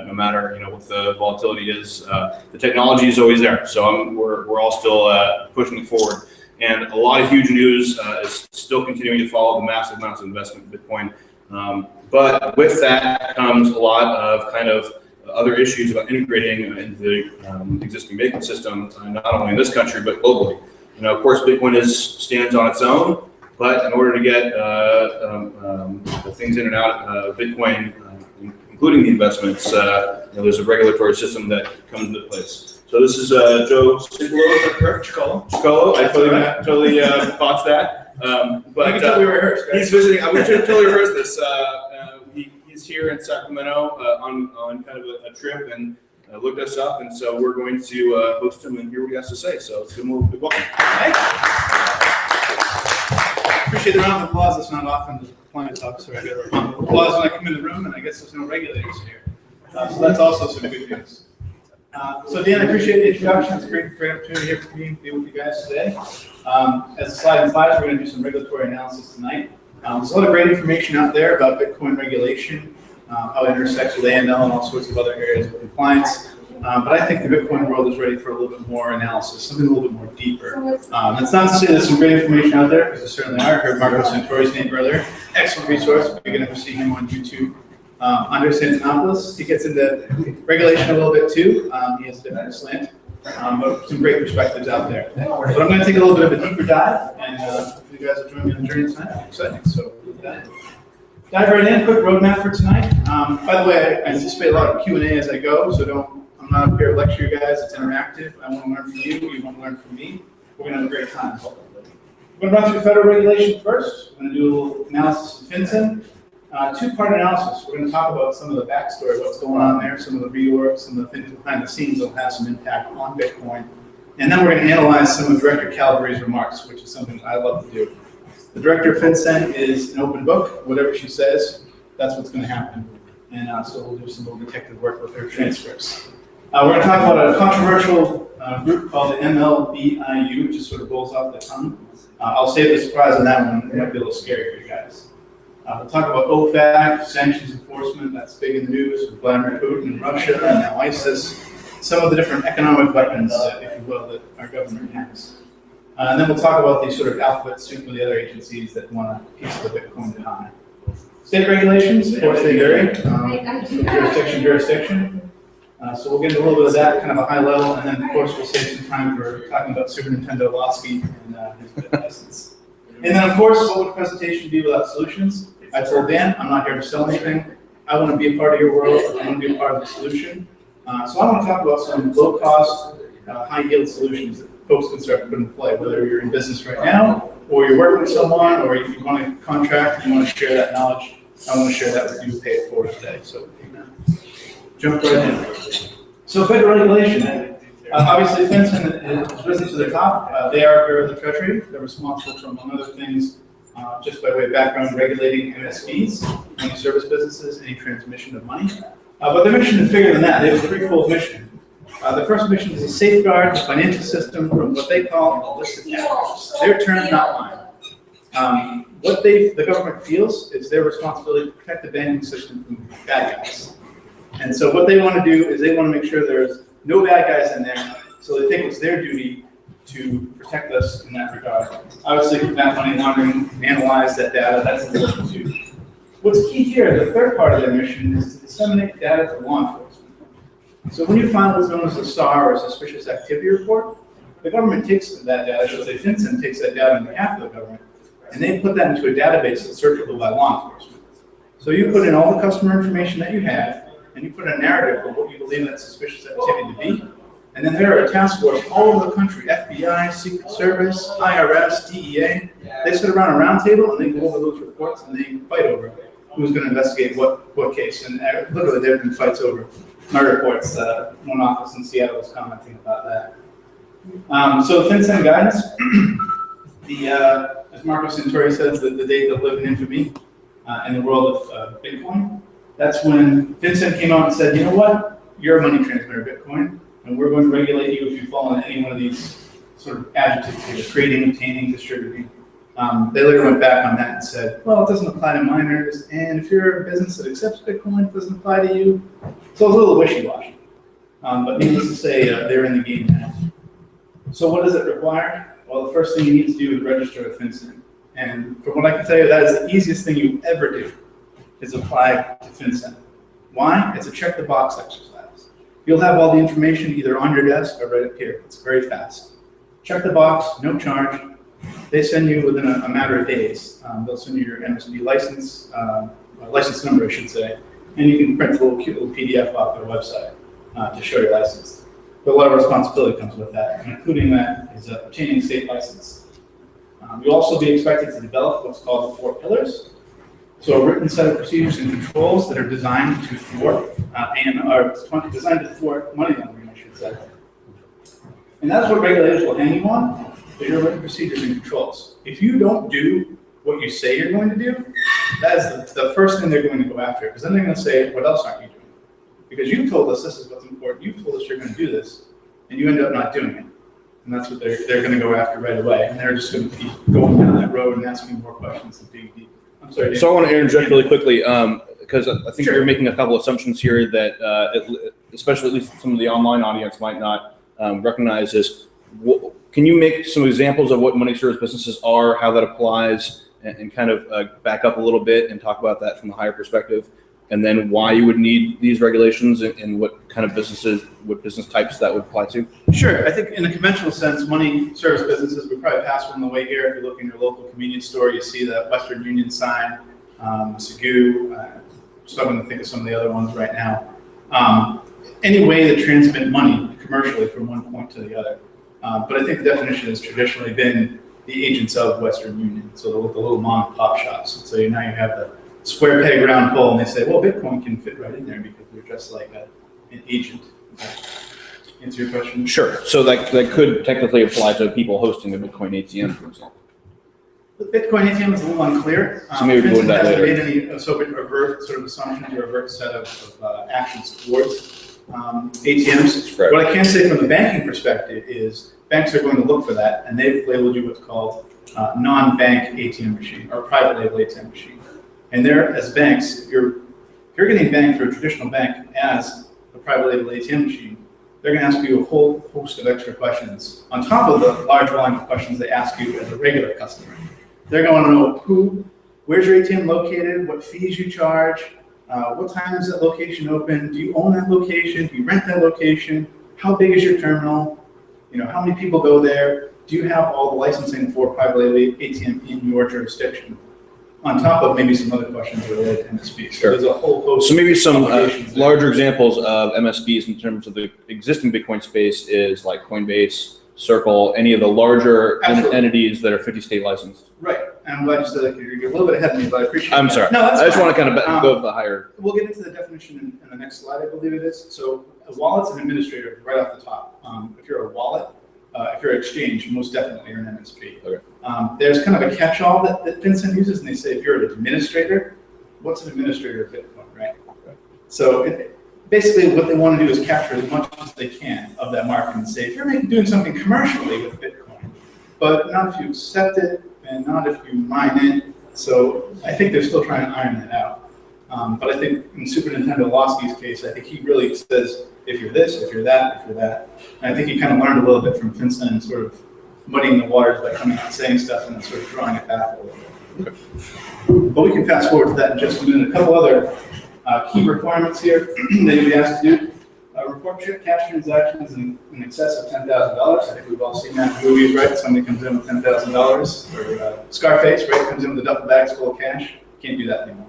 no matter what the volatility is, the technology is always there. So we're all still pushing it forward. And a lot of huge news is still continuing to follow the massive amounts of investment in Bitcoin. But with that comes a lot of kind of other issues about integrating into the existing banking system, not only in this country, but globally. Of course, Bitcoin stands on its own, but in order to get the things in and out of Bitcoin, including the investments, there's a regulatory system that comes into place. So this is Joe Cicolo, is that correct? Chicolo. I totally botched that. But I can we rehearsed. Right? He's visiting. We should totally rehearse this. He's here in Sacramento on kind of a trip and looked us up, and so we're going to host him and hear what he has to say. So let's give him a big welcome. Thanks. Appreciate the round of applause. It's not often the client talks, so I get a round of applause when I come in the room, and I guess there's no regulators here. So that's also some good news. So Dan, I appreciate the introduction. It's a great opportunity here for me to be with you guys today. As the slide implies, we're going to do some regulatory analysis tonight. There's a lot of great information out there about Bitcoin regulation, how it intersects with AML and all sorts of other areas of compliance. But I think the Bitcoin world is ready for a little bit more analysis, something a little bit more deeper. That's not to say there's some great information out there, because there certainly are. I heard Marco Santori's name earlier. Excellent resource. You're going to see him on YouTube. Andres Antonopoulos, he gets into regulation a little bit too. He has a different slant, but some great perspectives out there. But I'm going to take a little bit of a deeper dive, and you guys will join me on the journey tonight. I'm excited. So with that, dive right in. Quick roadmap for tonight. By the way, I anticipate a lot of Q&A as I go, so I'm not up here to lecture you guys. It's interactive. I want to learn from you. You want to learn from me. We're going to have a great time. We're going to run through federal regulation first. We're going to do a little analysis of FinCEN. Two-part analysis. We're going to talk about some of the backstory, what's going on there, some of the rework, some of the things behind the scenes that will have some impact on Bitcoin. And then we're going to analyze some of Director Calabrese remarks, which is something I love to do. The Director of FinCEN is an open book. Whatever she says, that's what's going to happen. And so we'll do some little detective work with her transcripts. We're going to talk about a controversial group called the MLBIU, which just sort of rolls off the tongue. I'll save the surprise on that one. It might be a little scary for you guys. We'll talk about OFAC, sanctions enforcement, that's big in the news, with Vladimir Putin and Russia, and now ISIS, some of the different economic weapons, if you will, that our government has. And then we'll talk about the sort of alphabet soup of the other agencies that want a piece of the Bitcoin economy. State regulations, of course they vary, jurisdiction. So we'll get into a little bit of that, kind of a high level, and then of course we'll save some time for talking about Super Nintendo Losky and his bit license. And then of course, what would a presentation be without solutions? I told Dan, I'm not here to sell anything. I want to be a part of your world. I want to be a part of the solution. So I want to talk about some low-cost, high-yield solutions that folks can start to put in play, whether you're in business right now, or you're working with someone, or you want to contract, and you want to share that knowledge. I want to share that with you, pay it forward today. So jump right in. So federal regulation. Obviously, FinCEN has risen to the top. They are Bureau of the Treasury. They're responsible for, among other things, just by way of background, regulating MSBs, money service businesses, any transmission of money. But their mission is bigger than that. They have a threefold mission. The first mission is to safeguard the financial system from what they call illicit actors. Their term, not mine. What the government feels is their responsibility to protect the banking system from bad guys. And so what they want to do is they want to make sure there's no bad guys in there, so they think it's their duty to protect us in that regard. Obviously, prevent money laundering, analyze that data, that's important too. What's key here, the third part of their mission, is to disseminate data to law enforcement. So when you find what's known as a SAR, or suspicious activity report, the government takes that data, so say FinCEN takes that data on behalf of the government, and they put that into a database that's searchable by law enforcement. So you put in all the customer information that you have, and you put a narrative of what you believe that suspicious activity to be. And then there are a task force all over the country, FBI, Secret Service, IRS, DEA. They sit around a round table and they go over those reports and they fight over who's going to investigate what case. And literally there have been fights over my reports. One office in Seattle was commenting about that. So FinCEN guidance, as Marco Santori says, the day that lived in infamy in the world of Bitcoin. That's when FinCEN came out and said, you know what, you're a money transmitter, Bitcoin, and we're going to regulate you if you fall into any one of these sort of adjectives here, creating, obtaining, distributing. They later went back on that and said, well, it doesn't apply to miners, and if you're a business that accepts Bitcoin, it doesn't apply to you. So it was a little wishy-washy. But needless to say, they're in the game now. So what does it require? Well, the first thing you need to do is register with FinCEN. And from what I can tell you, that is the easiest thing you ever do, is apply to FinCEN. Why? It's a check-the-box exercise. You'll have all the information either on your desk or right up here. It's very fast. Check the box, no charge. They send you within a matter of days. They'll send you your MSB license, license number, I should say, and you can print a little cute little PDF off their website to show your license. But a lot of responsibility comes with that, and including that is obtaining state license. You'll also be expected to develop what's called the 4 pillars. So a written set of procedures and controls that are designed to thwart and are designed to thwart money laundering, I should say. And that's what regulators will hang you on, is your written procedures and controls. If you don't do what you say you're going to do, that is the first thing they're going to go after, because then they're going to say, what else aren't you doing? Because you told us this is what's important, you told us you're going to do this, and you end up not doing it. And that's what they're going to go after right away. And they're just going to keep going down that road and asking more questions and digging deep. I'm sorry, Dave. So I want to interject really quickly, because I think you're making a couple assumptions here that, especially at least some of the online audience might not recognize this. Can you make some examples of what money service businesses are, how that applies, and kind of back up a little bit and talk about that from a higher perspective? And then why you would need these regulations and what kind of businesses, what business types that would apply to? Sure. I think in a conventional sense, money service businesses would probably pass one on the way here. If you look in your local convenience store, you see that Western Union sign, Sagoo, struggling to think of some of the other ones right now. Any way to transmit money commercially from one point to the other. But I think the definition has traditionally been the agents of Western Union, so the little mom and pop shops. And so now you have the square peg round hole, and they say, well, Bitcoin can fit right in there because they're just like an agent. Answer your question? Sure. So that could technically apply to people hosting a Bitcoin ATM, for example. The Bitcoin ATM is a little unclear. So maybe we'll go into that later. Made any sort of assumptions or overt set of actions towards ATMs. Right. What I can say from the banking perspective is banks are going to look for that, and they've labeled you what's called non-bank ATM machine or private label ATM machine. And there, as banks, if you're getting banked through a traditional bank as a private label ATM machine, they're going to ask you a whole host of extra questions on top of the large volume of questions they ask you as a regular customer. They're going to know where's your ATM located, what fees you charge, what time is that location open, do you own that location, do you rent that location, how big is your terminal, how many people go there, do you have all the licensing for private label ATM in your jurisdiction? On top of maybe some other questions related to MSBs. Sure. So there's a whole host. So maybe some of larger examples of MSBs in terms of the existing Bitcoin space is like Coinbase, Circle, any of the larger entities that are 50 state licensed. Right. And I'm glad you said that. You're a little bit ahead of me, but I appreciate it. I'm sorry. No, that's I just fine. want to kind of go to the higher. We'll get into the definition in the next slide, I believe it is. So a wallet's an administrator right off the top. If you're a wallet, if you're an exchange, most definitely you're an MSB. Okay. There's kind of a catch-all that FinCEN uses, and they say if you're an administrator, what's an administrator of Bitcoin, right? Okay. So basically what they want to do is capture as much as they can of that market and say, if you're doing something commercially with Bitcoin, but not if you accept it and not if you mine it. So I think they're still trying to iron that out. But I think in Super Nintendo Losky's case, I think he really says, if you're this, if you're that, if you're that. And I think he kind of learned a little bit from FinCEN and sort of muddying the waters by coming out and saying stuff and then sort of drawing it back a little bit. Okay. But we can fast forward to that in just a minute. A couple other key requirements here that you'll be asked to do. Report cash transactions in excess of $10,000. I think we've all seen that in movies, right? Somebody comes in with $10,000, or Scarface, right? Comes in with a duffel bags full of cash. Can't do that anymore.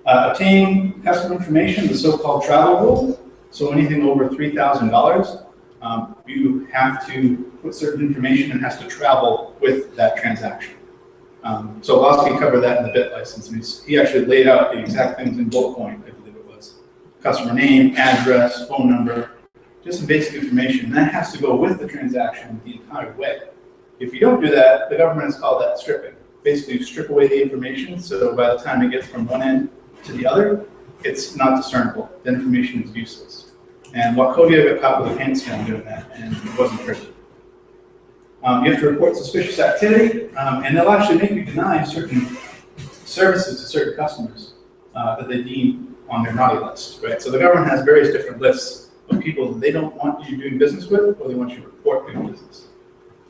Obtain customer information, the so-called travel rule. So anything over $3,000, you have to put certain information and has to travel with that transaction. So Losky covered that in the bit license. And he actually laid out the exact things in bullet point, I believe it was. Customer name, address, phone number, just some basic information. And that has to go with the transaction the entire way. If you don't do that, the government has called that stripping. Basically, you strip away the information, so by the time it gets from one end to the other, it's not discernible. The information is useless. And Wachovia got caught with a hand scan doing that, and it wasn't pretty. You have to report suspicious activity, and they'll actually make you deny certain services to certain customers that they deem on their naughty list, right? So the government has various different lists of people that they don't want you doing business with, or they want you to report doing business.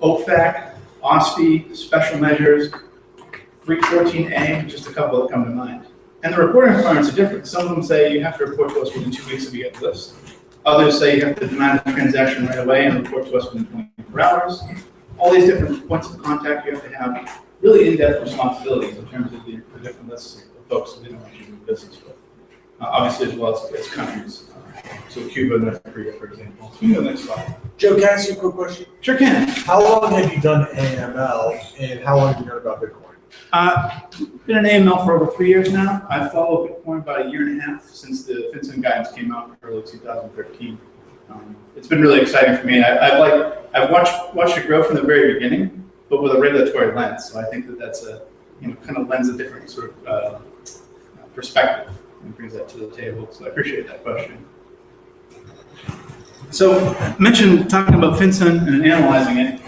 OFAC, OSFI, special measures, 314A, just a couple that come to mind. And the reporting requirements are different. Some of them say you have to report to us within 2 weeks if you get the list. Others say you have to demand the transaction right away and report to us within 24 hours. All these different points of contact you have to have really in-depth responsibilities in terms of the different lists of folks that they don't want you to do business with. Obviously, as well as countries. So Cuba, North Korea, for example. So you go next slide. Joe, can I ask you a quick question? Sure can. How long have you done AML, and how long have you known about Bitcoin? Been an AML for over 3 years now. I've followed Bitcoin about 1.5 years since the FinCEN guidance came out in early 2013. It's been really exciting for me. I've watched it grow from the very beginning, but with a regulatory lens. So I think that that's kind of lends a different sort of perspective and brings that to the table. So I appreciate that question. So I mentioned talking about FinCEN and analyzing it.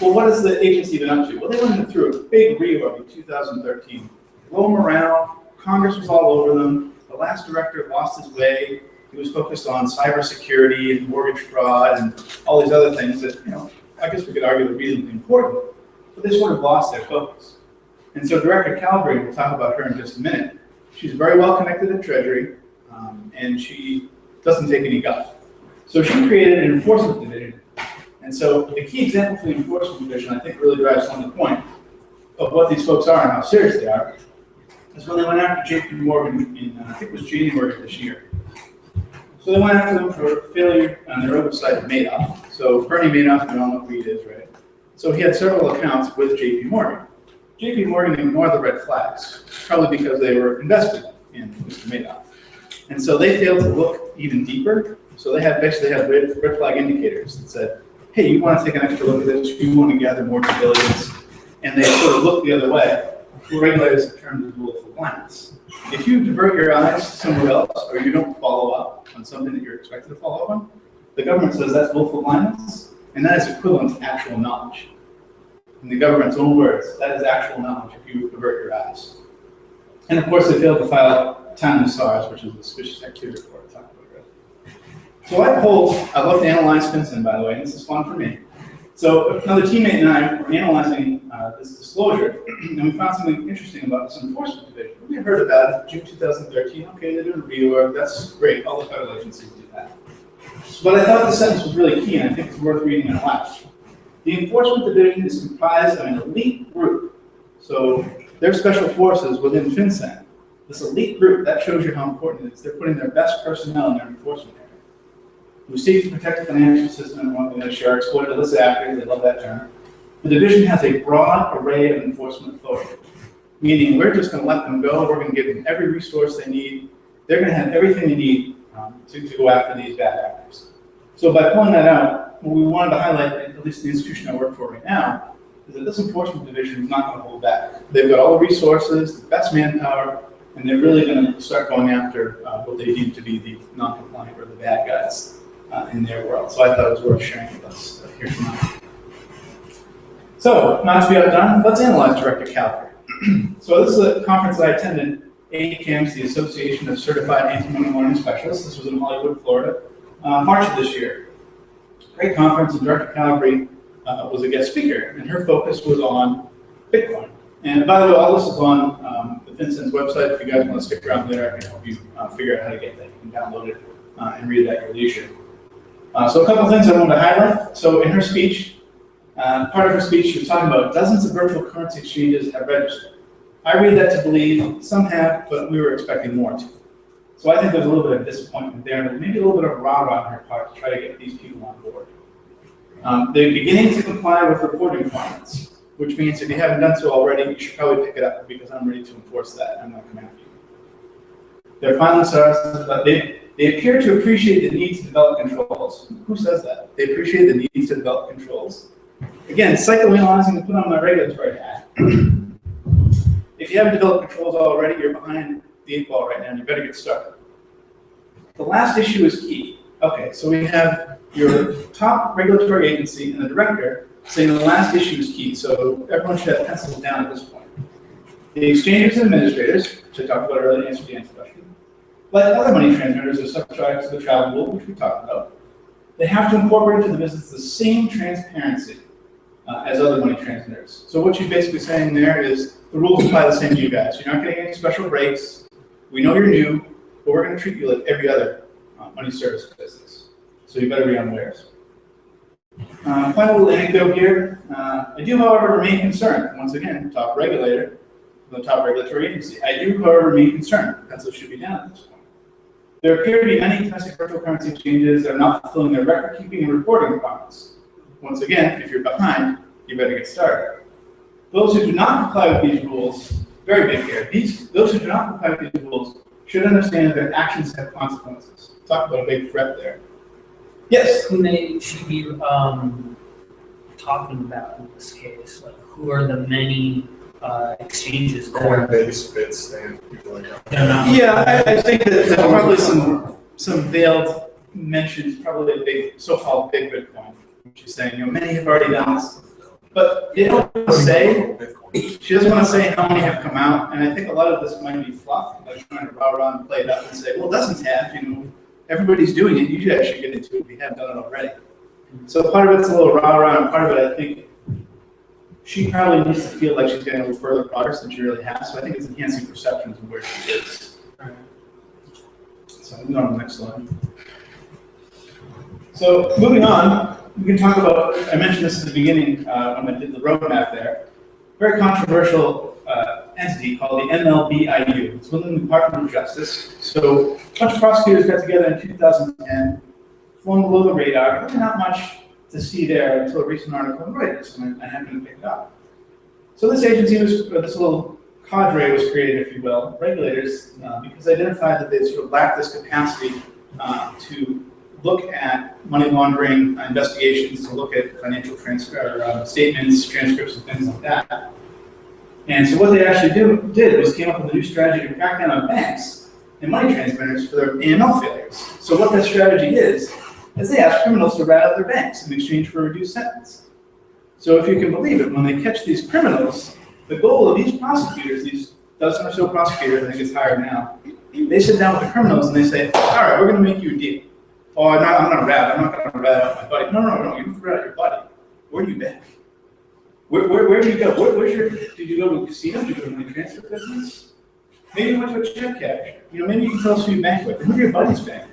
Well, what has the agency been up to? Well, they went through a big reorg in 2013. Low morale, Congress was all over them. The last director lost his way. He was focused on cybersecurity and mortgage fraud and all these other things that, I guess we could argue are really important, but they sort of lost their focus. And so Director Calvary, we'll talk about her in just a minute. She's very well connected at Treasury, and she doesn't take any guff. So she created an enforcement division. And so the key example for the enforcement division, I think, really drives home the point of what these folks are and how serious they are, is when they went after JP Morgan in, I think it was January of this year. So they went after them for failure on their oversight of Madoff. So Bernie Madoff, we all know who he is, right? So he had several accounts with JP Morgan. JP Morgan ignored the red flags, probably because they were invested in Mr. Madoff. And so they failed to look even deeper. So they basically had red flag indicators that said, hey, you want to take an extra look at this, you want to gather more due diligence, and they sort of look the other way. What regulators have termed as willful blindness. If you divert your eyes somewhere else, or you don't follow up on something that you're expected to follow up on, the government says that's willful blindness, and that is equivalent to actual knowledge. In the government's own words, that is actual knowledge if you divert your eyes. And of course, they failed to file timely SARs, which is the suspicious activity report. So I love to analyze FinCEN, by the way, and this is fun for me. So another teammate and I were analyzing this disclosure, and we found something interesting about this enforcement division. We had heard about it, June 2013. Okay, they're doing a reorg. That's great. All the federal agencies do that. But I thought this sentence was really key, and I think it's worth reading out loud. The enforcement division is comprised of an elite group. So they're special forces within FinCEN. This elite group, that shows you how important it is. They're putting their best personnel in their enforcement area. Who seek to protect the financial system and want to share exploit illicit actors. They love that term. The division has a broad array of enforcement authority, meaning we're just going to let them go. We're going to give them every resource they need. They're going to have everything they need to go after these bad actors. So by pulling that out, what we wanted to highlight, at least the institution I work for right now, is that this enforcement division is not going to hold back. They've got all the resources, the best manpower, and they're really going to start going after what they deem to be the non-compliant or the bad guys in their world. So I thought it was worth sharing with us here tonight. So, not to be outdone, let's analyze Director Calvary. So this is a conference that I attended, ACAMS, the Association of Certified Anti-Money Laundering Specialists. This was in Hollywood, Florida, March of this year. Great conference, and Director Calvary was a guest speaker, and her focus was on Bitcoin. And by the way, all this is on the FinCEN's website. If you guys want to stick around later, I can help you figure out how to get that. You can download it and read it at your leisure. So a couple of things I wanted to highlight. So in her speech, part of her speech, she was talking about dozens of virtual currency exchanges have registered. I read that to believe some have, but we were expecting more to. So I think there's a little bit of disappointment there, and maybe a little bit of rah-rah on her part to try to get these people on board. They're beginning to comply with reporting requirements, which means if you haven't done so already, you should probably pick it up because I'm ready to enforce that. I'm not coming after you. They're finally starting, but they appear to appreciate the need to develop controls. Who says that? They appreciate the need to develop controls. Again, psychoanalyzing to put on my regulatory hat. If you haven't developed controls already, you're behind the 8 ball right now, and you better get started. The last issue is key. Okay, so we have your top regulatory agency and the director saying the last issue is key, so everyone should have pencils down at this point. The exchanges and administrators, which I talked about earlier in answer to Dan's question, like other money transmitters are subject to the travel rule, which we talked about. They have to incorporate into the business the same transparency as other money transmitters. So what she's basically saying there is the rules apply the same to you guys. You're not getting any special breaks. We know you're new, but we're going to treat you like every other money service business. So you better be unawares. Final little anecdote here. I do, however, remain concerned. Once again, top regulator, the top regulatory agency. I do, however, remain concerned. Pencil should be down at this point. There appear to be many domestic virtual currency exchanges that are not fulfilling their record-keeping and reporting requirements. Once again, if you're behind, you better get started. Those who do not comply with these rules, very big here, those who do not comply with these rules should understand that their actions have consequences. Talk about a big threat there. Yes? Who may she be talking about in this case? Like, who are the many exchanges that Coinbase, Bitstamp, people like that. Yeah, I think that there's probably some veiled mentions, probably a big, so-called big Bitcoin. She's saying, many have already done this. But they don't say, she doesn't want to say how many have come out, and I think a lot of this might be fluff, like trying to rah around and play it up and say, well, dozens have, everybody's doing it, you guys should get into it, we have done it already. So part of it's a little rah around, and part of it, I think, she probably needs to feel like she's getting a little further progress than she really has, so I think it's enhancing perceptions of where she is. So moving on to the next slide. So moving on, we can talk about, I mentioned this at the beginning when I did the roadmap there, very controversial entity called the MLBIU. It's within the Department of Justice. So a bunch of prosecutors got together in 2010, flown below the radar, but not much to see there until a recent article in Reuters, and I happened to pick it up. So this agency was, or this little cadre was created, if you will, regulators, because they identified that they sort of lacked this capacity to look at money laundering investigations, to look at financial statements, transcripts, and things like that. And so what they actually did was came up with a new strategy to crack down on banks and money transmitters for their AML failures. So what that strategy is they ask criminals to rat out their banks in exchange for a reduced sentence. So if you can believe it, when they catch these criminals, the goal of these prosecutors, these dozen or so prosecutors, I think it's higher now, they sit down with the criminals and they say, all right, we're going to make you a deal. Oh, I'm not a rat. I'm not going to rat out my buddy. No, you don't rat out your buddy. Where do you bank? Where do you go? Did you go to a casino? Did you go to a money transfer business? Maybe you went to a check cash. Maybe you can tell us who you bank with and who your buddies bank with.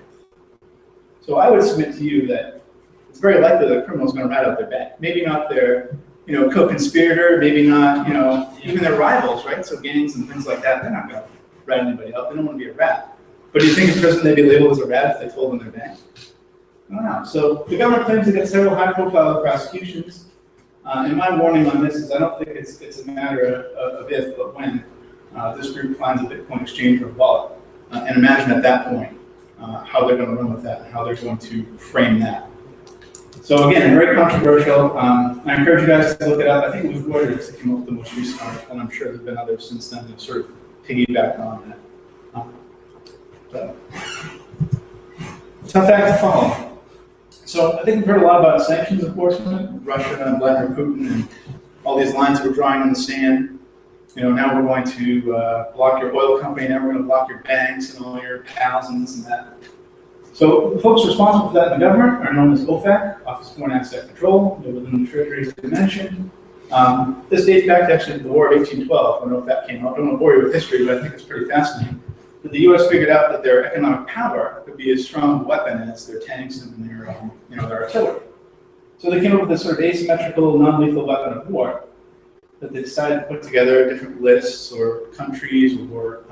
So I would submit to you that it's very likely that a criminal is going to rat out their bank. Maybe not their, co-conspirator. Maybe not, even their rivals, right? So gangs and things like that, they're not going to rat anybody out. They don't want to be a rat. But do you think in prison they'd be labeled as a rat if they told them their bank? I don't know. So the government claims to get several high-profile prosecutions. And my warning on this is I don't think it's a matter of if, but when this group finds a Bitcoin exchange or wallet. And imagine at that point how they're going to run with that and how they're going to frame that. So again, very controversial. I encourage you guys to look it up. I think it was Reuters that came up with the most recent article, and I'm sure there have been others since then that sort of piggybacked on that. Tough act to follow. So I think we've heard a lot about sanctions enforcement, Russia and Vladimir Putin, and all these lines that we're drawing in the sand. Now we're going to block your oil company, now we're going to block your banks and all your pals and this and that. So the folks responsible for that in the government are known as OFAC, Office of Foreign Asset Control, within the Treasury, as I mentioned. This dates back to actually the War of 1812 when OFAC came out. I don't want to bore you with history, but I think it's pretty fascinating. But the U.S. figured out that their economic power could be as strong a weapon as their tanks and their artillery. So they came up with this sort of asymmetrical, non-lethal weapon of war that they decided to put together different lists or countries or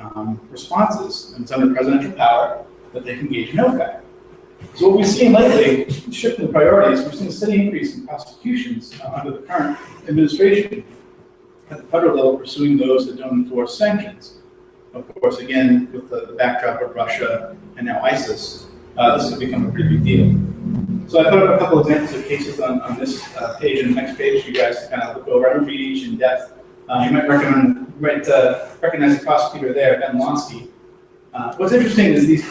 responses, and it's under presidential power that they can engage in OFAC. So what we've seen lately, shifting the priorities, we've seen a steady increase in prosecutions under the current administration at the federal level pursuing those that don't enforce sanctions. Of course, again, with the backdrop of Russia and now ISIS, this has become a pretty big deal. So I put up a couple examples of cases on this page and the next page for you guys to kind of look over. I don't read each in depth. You might recognize the prosecutor there, Ben Lonsky. What's interesting is these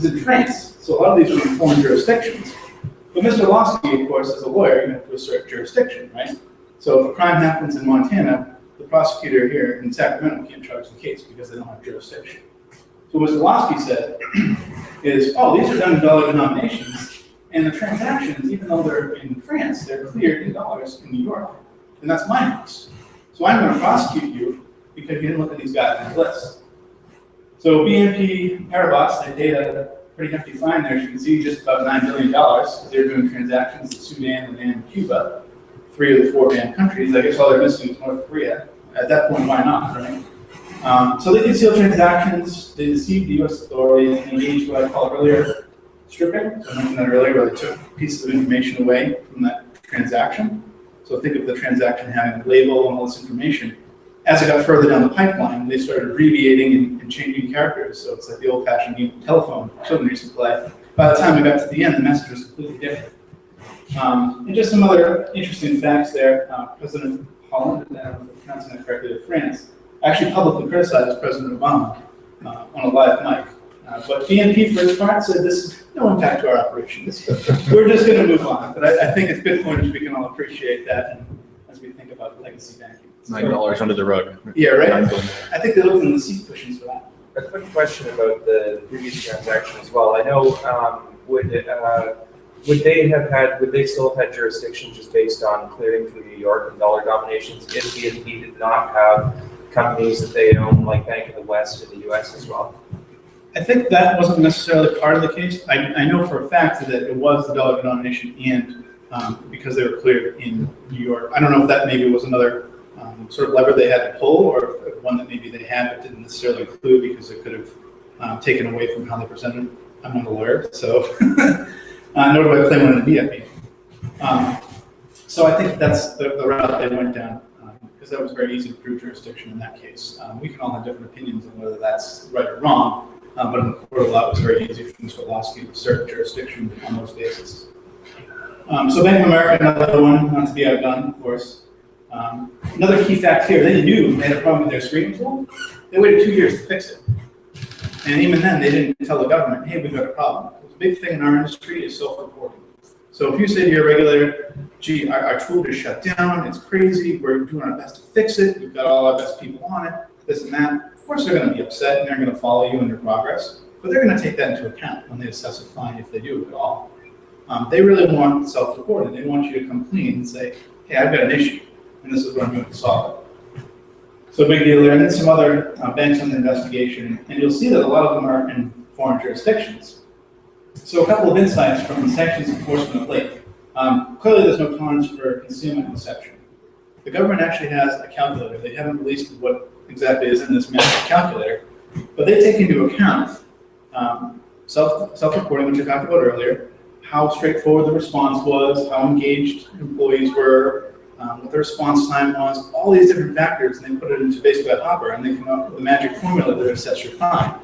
in France. So a lot of these are in foreign jurisdictions. But Mr. Losky, of course, is a lawyer, you have to assert jurisdiction, right? So if a crime happens in Montana, the prosecutor here in Sacramento can't charge the case because they don't have jurisdiction. So what Mr. Losky said is, oh, these are done in dollar denominations, and the transactions, even though they're in France, they're cleared in dollars in New York, and that's my house. So I'm going to prosecute you because you didn't look at these guys' lists. So BNP Paribas, they paid a pretty hefty fine there. As you can see, just about $9 billion because they're doing transactions in Sudan, Iran, and Cuba, 3 of the 4 banned countries. I guess all they're missing is North Korea. At that point, why not, right? So they concealed transactions, they deceived the U.S. authorities, and engaged what I called earlier stripping. So I mentioned that earlier, where they took pieces of information away from that transaction. So think of the transaction having a label and all this information. As it got further down the pipeline, they started abbreviating and changing characters. So it's like the old-fashioned game of telephone children used to play. By the time we got to the end, the message was completely different. And just some other interesting facts there. President Holland, I don't know if I'm pronouncing that correctly, of France, actually publicly criticized President Obama on a live mic. But BNP, for its part, said this is no impact to our operation. We're just going to move on. But I think as Bitcoiners, we can all appreciate that as we think about legacy banking. $9 under the rug. Yeah, right? I think they looked in the seat cushions for that. A quick question about the previous transaction as well. I know, would they still have had jurisdiction just based on clearing through New York and dollar dominations if BNP did not have companies that they own, like Bank of the West in the US as well? I think that wasn't necessarily part of the case. I know for a fact that it was the dollar denomination and because they were cleared in New York. I don't know if that maybe was another sort of lever they had to pull, or one that maybe they had but didn't necessarily include because it could have taken away from how they presented. I'm not a lawyer, so nor do I claim one to be at me. So I think that's the route they went down, because that was very easy to prove jurisdiction in that case. We can all have different opinions on whether that's right or wrong, but in the court of law, it was very easy for Mr. Losky to assert jurisdiction on those bases. So Bank of America, another one, not to be outdone, of course. Another key fact here, they knew they had a problem with their screening tool. They waited 2 years to fix it. And even then, they didn't tell the government, hey, we've got a problem. The big thing in our industry is self-reporting. So if you say to your regulator, gee, our tool just shut down, it's crazy, we're doing our best to fix it, we've got all our best people on it, this and that, of course they're going to be upset and they're going to follow you in your progress, but they're going to take that into account when they assess a fine, if they do at all. They really want self-reporting. They want you to come clean and say, hey, I've got an issue, and this is what I'm going to solve it. So big deal there. And then some other banks under investigation, and you'll see that a lot of them are in foreign jurisdictions. So a couple of insights from the sanctions enforcement of late. Clearly there's no tolerance for concealment and deception. The government actually has a calculator. They haven't released what exactly is in this massive calculator, but they take into account self-reporting, which I talked about earlier, how straightforward the response was, how engaged employees were, what the response time was, all these different factors, and they put it into basically a hopper, and they come up with a magic formula that assess your fine.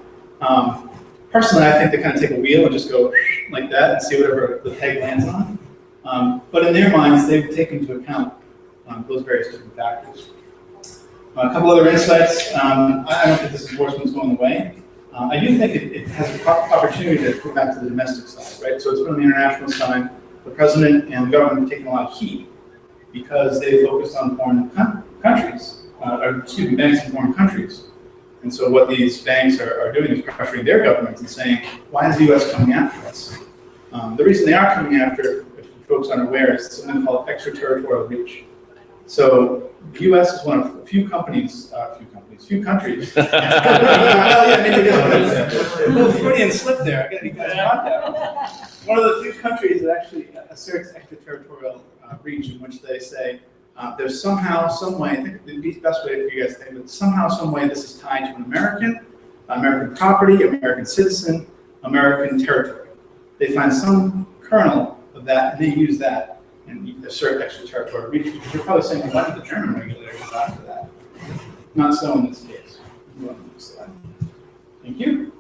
Personally, I think they kind of take a wheel and just go like that and see whatever the peg lands on. But in their minds, they've taken into account those various different factors. A couple other insights. I don't think this enforcement is going away. I do think it has an opportunity to go back to the domestic side, right? So it's been on the international side. The president and the government have taken a lot of heat because they focused on foreign countries, banks in foreign countries. And so what these banks are doing is pressuring their governments and saying, why is the U.S. coming after us? The reason they are coming after, if folks aren't aware, is something called extraterritorial reach. So the U.S. is one of a few countries. Well, yeah, maybe a little Freudian slip there. You guys got that. One of the few countries that actually asserts extraterritorial reach, in which they say there's somehow, some way, I think the best way for you guys to think of it, somehow, some way this is tied to an American property, American citizen, American territory. They find some kernel of that, and they use that and assert extraterritorial reach. Because you're probably saying, why did the German regulators go after that? Not so in this case. Thank you.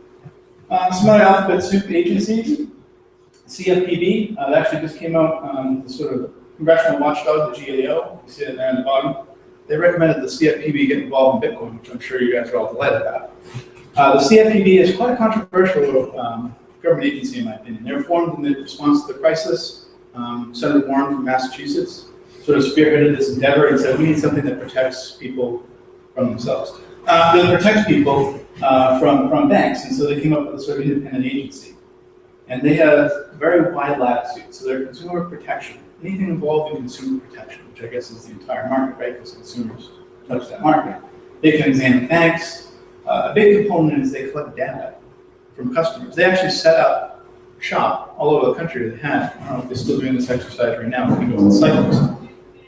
Some other alphabet soup agencies. CFPB, that actually just came out, the sort of congressional watchdog, the GAO, you see it there on the bottom. They recommended the CFPB get involved in Bitcoin, which I'm sure you guys are all delighted about. The CFPB is quite a controversial government agency, in my opinion. They were formed in response to the crisis Senator Warren from Massachusetts, sort of spearheaded this endeavor and said, we need something that protects people from themselves. That protects people from banks, and so they came up with a sort of independent agency. And they have very wide latitude, so they're consumer protection. Anything involved in consumer protection, which I guess is the entire market, right? Because consumers touch that market. They can examine banks. A big component is they collect data from customers. They actually set up shop all over the country. They have, I don't know if they're still doing this exercise right now, I think it was in Cyprus.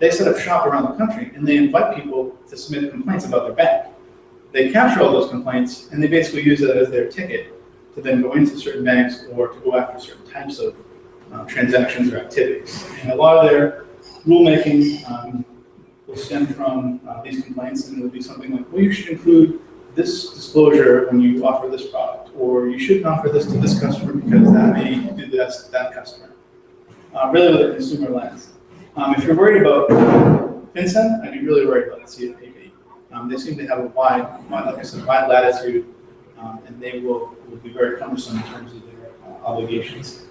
They set up shop around the country and they invite people to submit complaints about their bank. They capture all those complaints and they basically use that as their ticket to then go into certain banks or to go after certain types of transactions or activities. And a lot of their rulemaking will stem from these complaints, and it will be something like, well, you should include this disclosure when you offer this product, or you shouldn't offer this to this customer because that may do this to that customer. Really with a consumer lens. If you're worried about FinCEN, I'd be really worried about the CFPB. They seem to have a wide, like I said, wide latitude, and they will be very cumbersome in terms of their obligations.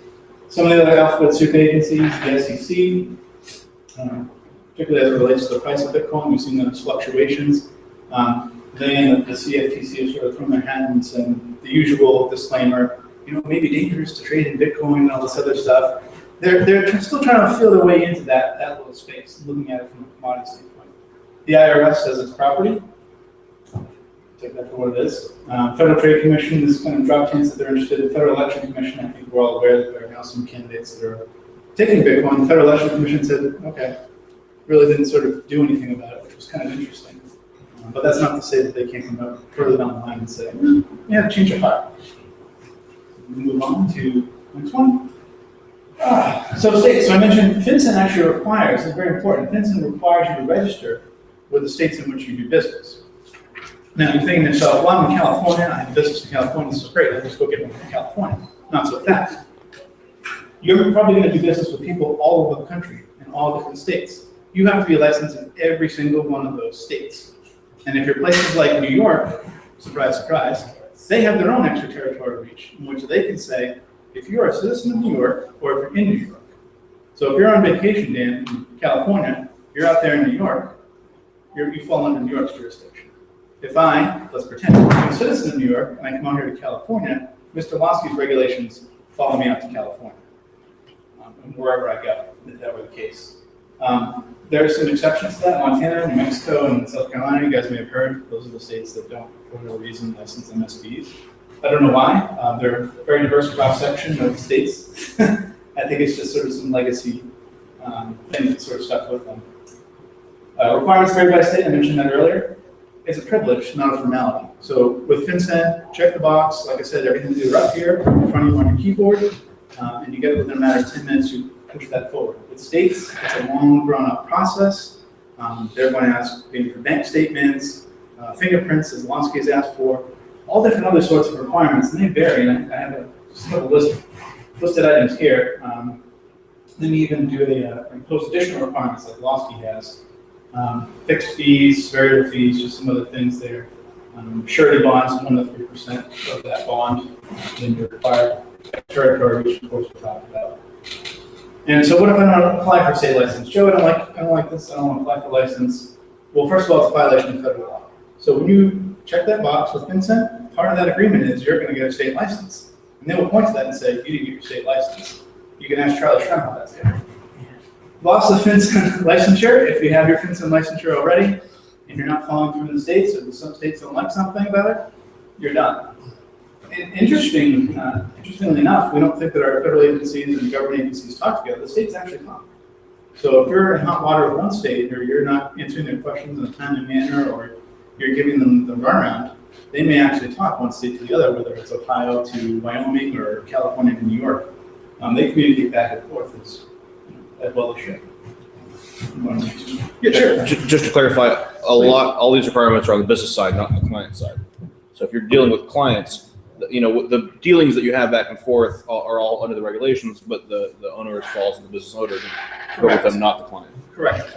Some of the other alphabet soup agencies, the SEC, particularly as it relates to the price of Bitcoin, we've seen those fluctuations. They and the CFTC have sort of thrown their hands and the usual disclaimer, you know, it may be dangerous to trade in Bitcoin and all this other stuff. They're still trying to feel their way into that little space, looking at it from a commodity standpoint. The IRS says it's property. Take that for what it is. Federal Trade Commission, this kind of drop hints that they're interested in. Federal Election Commission, I think we're all aware that there are now some candidates that are taking Bitcoin. The Federal Election Commission said, okay, really didn't sort of do anything about it, which was kind of interesting. But that's not to say that they can't come up further down the line and say, you have to change your heart. We move on to the next one. So states, so I mentioned FinCEN actually requires, it's very important, FinCEN requires you to register with the states in which you do business. Now you're thinking to yourself, well, I'm in California, I have business in California, this is great, I'll just go get one from California. Not so fast. You're probably going to do business with people all over the country in all different states. You have to be licensed in every single one of those states. And if you're places like New York, surprise, surprise, they have their own extraterritorial reach in which they can say, if you're a citizen of New York or if you're in New York. So if you're on vacation, Dan, in California, you're out there in New York, you fall under New York's jurisdiction. If let's pretend, I'm a citizen of New York and I come out here to California, Mr. Lasky's regulations follow me out to California, and wherever I go, if that were the case. There are some exceptions to that. Montana, New Mexico, and South Carolina, you guys may have heard, those are the states that don't, for whatever reason, license MSBs. I don't know why. They're a very diverse cross-section of states. I think it's just sort of some legacy thing that sort of stuck with them. Requirements vary by state, I mentioned that earlier. It's a privilege, not a formality. So with FinCEN, check the box. Like I said, everything's either up here, in front of you on your keyboard, and you get it within a matter of 10 minutes, you push that forward. With states, it's a long, drawn-out process. They're going to ask maybe for bank statements, fingerprints, as Lonsky has asked for, all different other sorts of requirements, and they vary. And I have just a list of listed items here. Then you even do impose additional requirements like Lonsky has. Fixed fees, variable fees, just some other things there. Surety bonds, 1 to 3% of that bond. Then you're required territory, which of course we talked about. And so what if I don't apply for a state license? Joe, I don't like this, I don't want to apply for license. Well, first of all, it's a violation of federal law. So when you check that box with FinCEN, part of that agreement is you're going to get a state license. And they will point to that and say, you didn't get your state license. You can ask Charlie Shrem how that's going. Loss of FinCEN licensure, if you have your FinCEN licensure already, and you're not following through in the states, or some states don't like something about it, you're done. Interestingly enough, we don't think that our federal agencies and government agencies talk together. The states actually talk. So if you're in hot water with one state, or you're not answering their questions in a timely manner, or you're giving them the runaround, they may actually talk one state to the other, whether it's Ohio to Wyoming or California to New York. They communicate back and forth as well as should. Yeah, sure. Just to clarify, all these requirements are on the business side, not on the client side. So if you're dealing with clients, the dealings that you have back and forth are all under the regulations, but the owner falls to the business owner to go with them, not the client. Correct.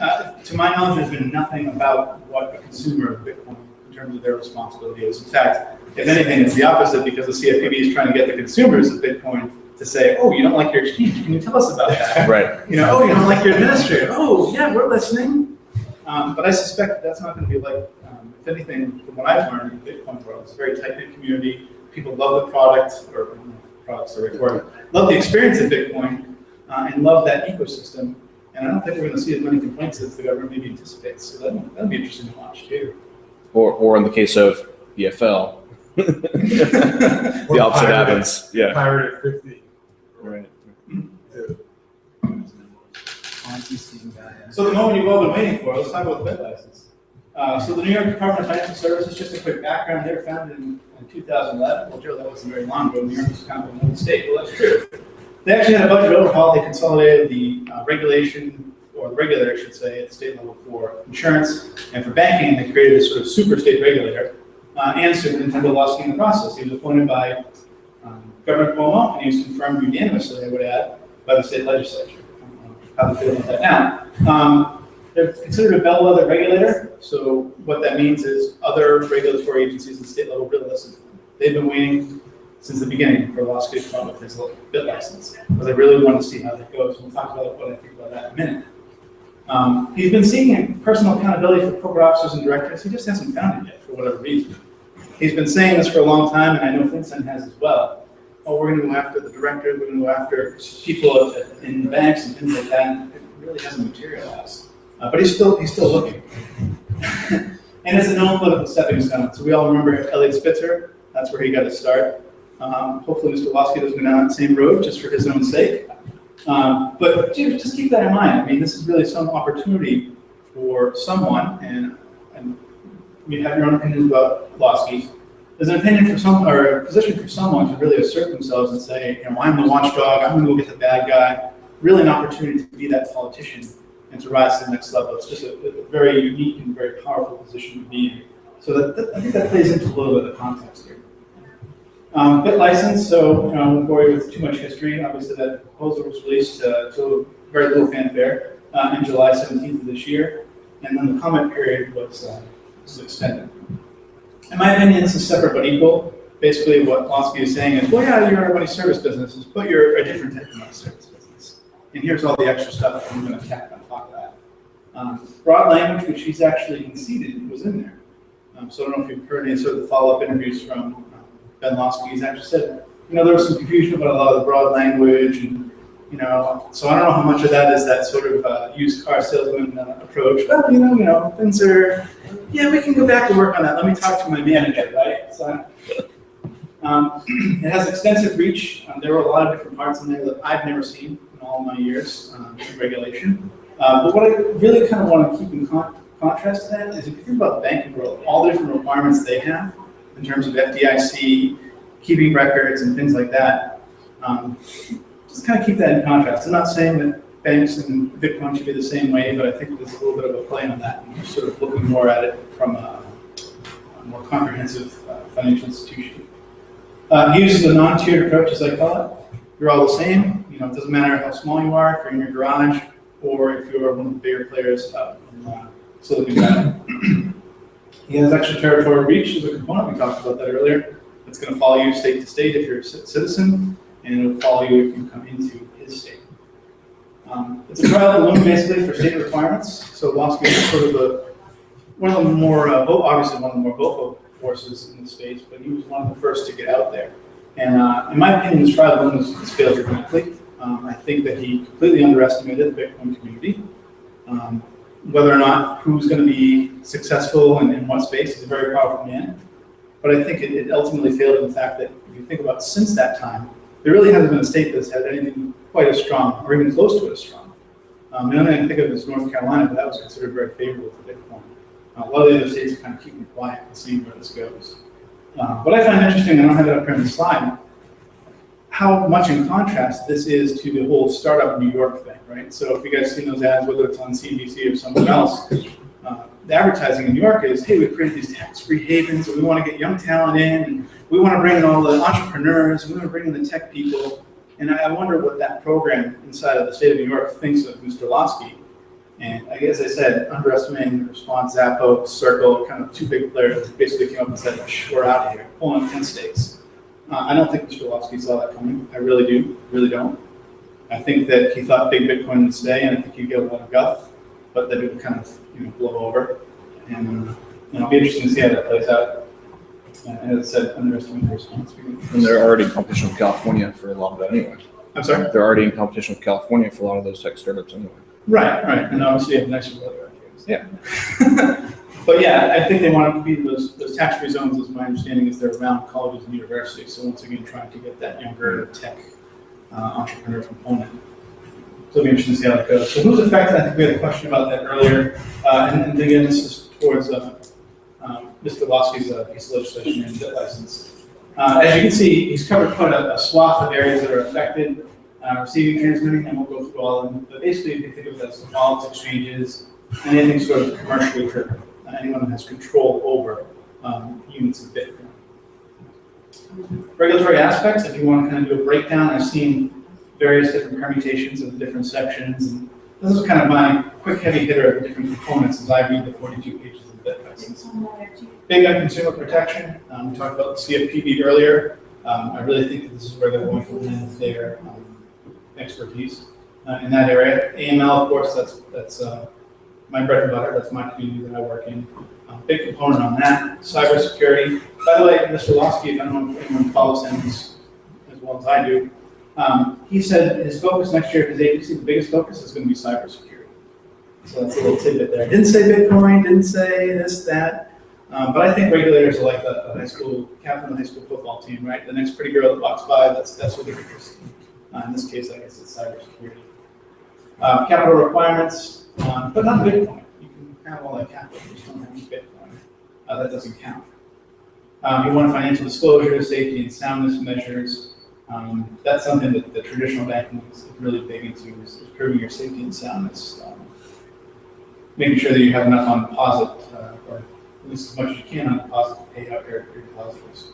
To my knowledge, there's been nothing about what a consumer of Bitcoin in terms of their responsibility is. In fact, if anything, it's the opposite because the CFPB is trying to get the consumers of Bitcoin to say, oh, you don't like your exchange? Can you tell us about that? Right. You know, oh, you don't like your administrator? Oh, yeah, we're listening. But I suspect that's not going to be like, if anything, from what I've learned in the Bitcoin world, it's a very tight-knit community. People love the product, or products are required, love the experience of Bitcoin, and love that ecosystem. And I don't think we're going to see as many complaints as the government maybe anticipates. So that'll be interesting to watch too. Or in the case of EFL, the opposite happens. Yeah. Pirate at 50. Right. So the moment you've all been waiting for, let's talk about the bit license. So the New York Department of Financial Services, just a quick background, they were founded in 2011. Well, Joe, that wasn't very long ago. New York was kind of an old state. Well, that's true. They actually had a budget overhaul. They consolidated the regulation, or the regulator, I should say, at the state level for insurance and for banking. They created a sort of super state regulator and Superintendent Lawski in the process. He was appointed by Governor Cuomo, and he was confirmed unanimously, I would add, by the state legislature. How they feel about that now. They're considered a bellwether regulator, so what that means is other regulatory agencies at the state level really listen to them. They've been waiting since the beginning for Lawski to come up with his bit license, because they really want to see how that goes. We'll talk about what I think about that in a minute. He's been seeking personal accountability for corporate officers and directors. He just hasn't found it yet, for whatever reason. He's been saying this for a long time, and I know FinCEN has as well. Oh, we're going to go after the director, we're going to go after people in banks and things like that. It really hasn't materialized. But he's still looking. And it's a known political stepping stone. So we all remember Elliot Spitzer. That's where he got his start. Hopefully Mr. Lawski doesn't go down that same road just for his own sake. But just keep that in mind. I mean, this is really some opportunity for someone, and you have your own opinions about Lawski. There's an opinion for some, or a position for someone to really assert themselves and say, you know, I'm the watchdog, I'm going to go get the bad guy. Really an opportunity to be that politician and to rise to the next level. It's just a very unique and very powerful position to be in. So I think that plays into a little bit of the context here. Bit license, so I won't bore you with too much history. Obviously that proposal was released to very little fanfare in July 17th of this year. And then the comment period was extended. In my opinion, this is separate but equal. Basically what Lawski is saying is, well, yeah, you're a money service business, but you're a different type of money service business. And here's all the extra stuff I'm going to tack on top of that. Broad language, which he's actually conceded, was in there. So I don't know if you've heard any sort of the follow-up interviews from Ben Lawski. He's actually said, you know, there was some confusion about a lot of the broad language, and you know, so I don't know how much of that is that sort of used car salesman approach. Well, you know, things are, yeah, we can go back to work on that. Let me talk to my manager, right? So, it has extensive reach. There were a lot of different parts in there that I've never seen in all my years in regulation. But what I really kind of want to keep in contrast to that is if you think about the banking world, all the different requirements they have in terms of FDIC, keeping records and things like that, just kind of keep that in contrast. I'm not saying that banks and Bitcoin should be the same way, but I think there's a little bit of a play on that. And we're sort of looking more at it from a more comprehensive financial institution. He uses a non-tiered approach, as I call it. You're all the same. You know, it doesn't matter how small you are, if you're in your garage, or if you're one of the bigger players in Silicon Valley. He has extraterritorial reach as a component. We talked about that earlier. It's going to follow you state to state if you're a citizen, and it'll follow you if you come into his state. It's a trial balloon basically for state requirements. So Lawski is sort of one of the more, obviously one of the more vocal forces in the space, but he was one of the first to get out there. And in my opinion, this trial balloon has failed dramatically. I think that he completely underestimated the Bitcoin community. Whether or not who's going to be successful and in what space is a very powerful man. But I think it ultimately failed in the fact that if you think about since that time, there really hasn't been a state that's had anything quite as strong or even close to it as strong. The only thing I can think of is North Carolina, but that was considered very favorable to Bitcoin. A lot of the other states are kind of keeping quiet and seeing where this goes. What I find interesting, I don't have it up here on the slide, how much in contrast this is to the whole startup New York thing, right? So if you guys seen those ads, whether it's on CNBC or somewhere else, the advertising in New York is, hey, we've created these tax-free havens, and we want to get young talent in, and we want to bring in all the entrepreneurs, we want to bring in the tech people. And I wonder what that program inside of the state of New York thinks of Mr. Lawski. And as I said, underestimating the response, Zappo, Circle, kind of two big players basically came up and said, we're out of here, pulling 10 states. I don't think Mr. Lofsky saw that coming. I really do, really don't. I think that he thought big Bitcoin would stay, and I think he'd get a lot of guff, but that it would kind of blow over. And it'll be interesting to see how that plays out. And as I said, underestimate the response. And they're already in competition with California for a lot of that anyway. I'm sorry? They're already in competition with California for a lot of those tech startups anyway. Right. And obviously you have nicer weather out here. Yeah. But yeah, I think they want to be those tax-free zones, as my understanding is they're around colleges and universities. So once again, trying to get that younger tech entrepreneur component. So it'll be interesting to see how it goes. So who's affected? I think we had a question about that earlier. And again, this is towards Mr. Lofsky's piece of legislation and debt license. As you can see, he's covered quite a swath of areas that are affected, receiving, transmitting, and we'll go through all of them. But basically, you can think of it as wallets, exchanges, anything sort of commercially driven. Anyone who has control over units of Bitcoin. Regulatory aspects, if you want to kind of do a breakdown, I've seen various different permutations of the different sections. And this is kind of my quick heavy hitter of the different components as I read the 42 pages of the debt license. Big on consumer protection. We talked about the CFPB earlier. I really think that this is where they're going to lend their expertise in that area. AML, of course, that's my bread and butter. That's my community that I work in. Big component on that. Cybersecurity. By the way, Mr. Lofsky, I don't know if anyone follows him as well as I do, he said his focus next year, his agency, the biggest focus is going to be cybersecurity. So that's a little tidbit there. Didn't say Bitcoin, didn't say this, that. But I think regulators are like the high school captain of the high school football team, right? The next pretty girl that walks by, that's what they're interested in. In this case, I guess it's cybersecurity. Capital requirements, but not Bitcoin. You can have all that capital, you just don't have Bitcoin. That doesn't count. You want financial disclosure, safety and soundness measures. That's something that the traditional banking is really big into, is proving your safety and soundness. Making sure that you have enough on deposit, or at least as much as you can on deposit to pay out your depositors.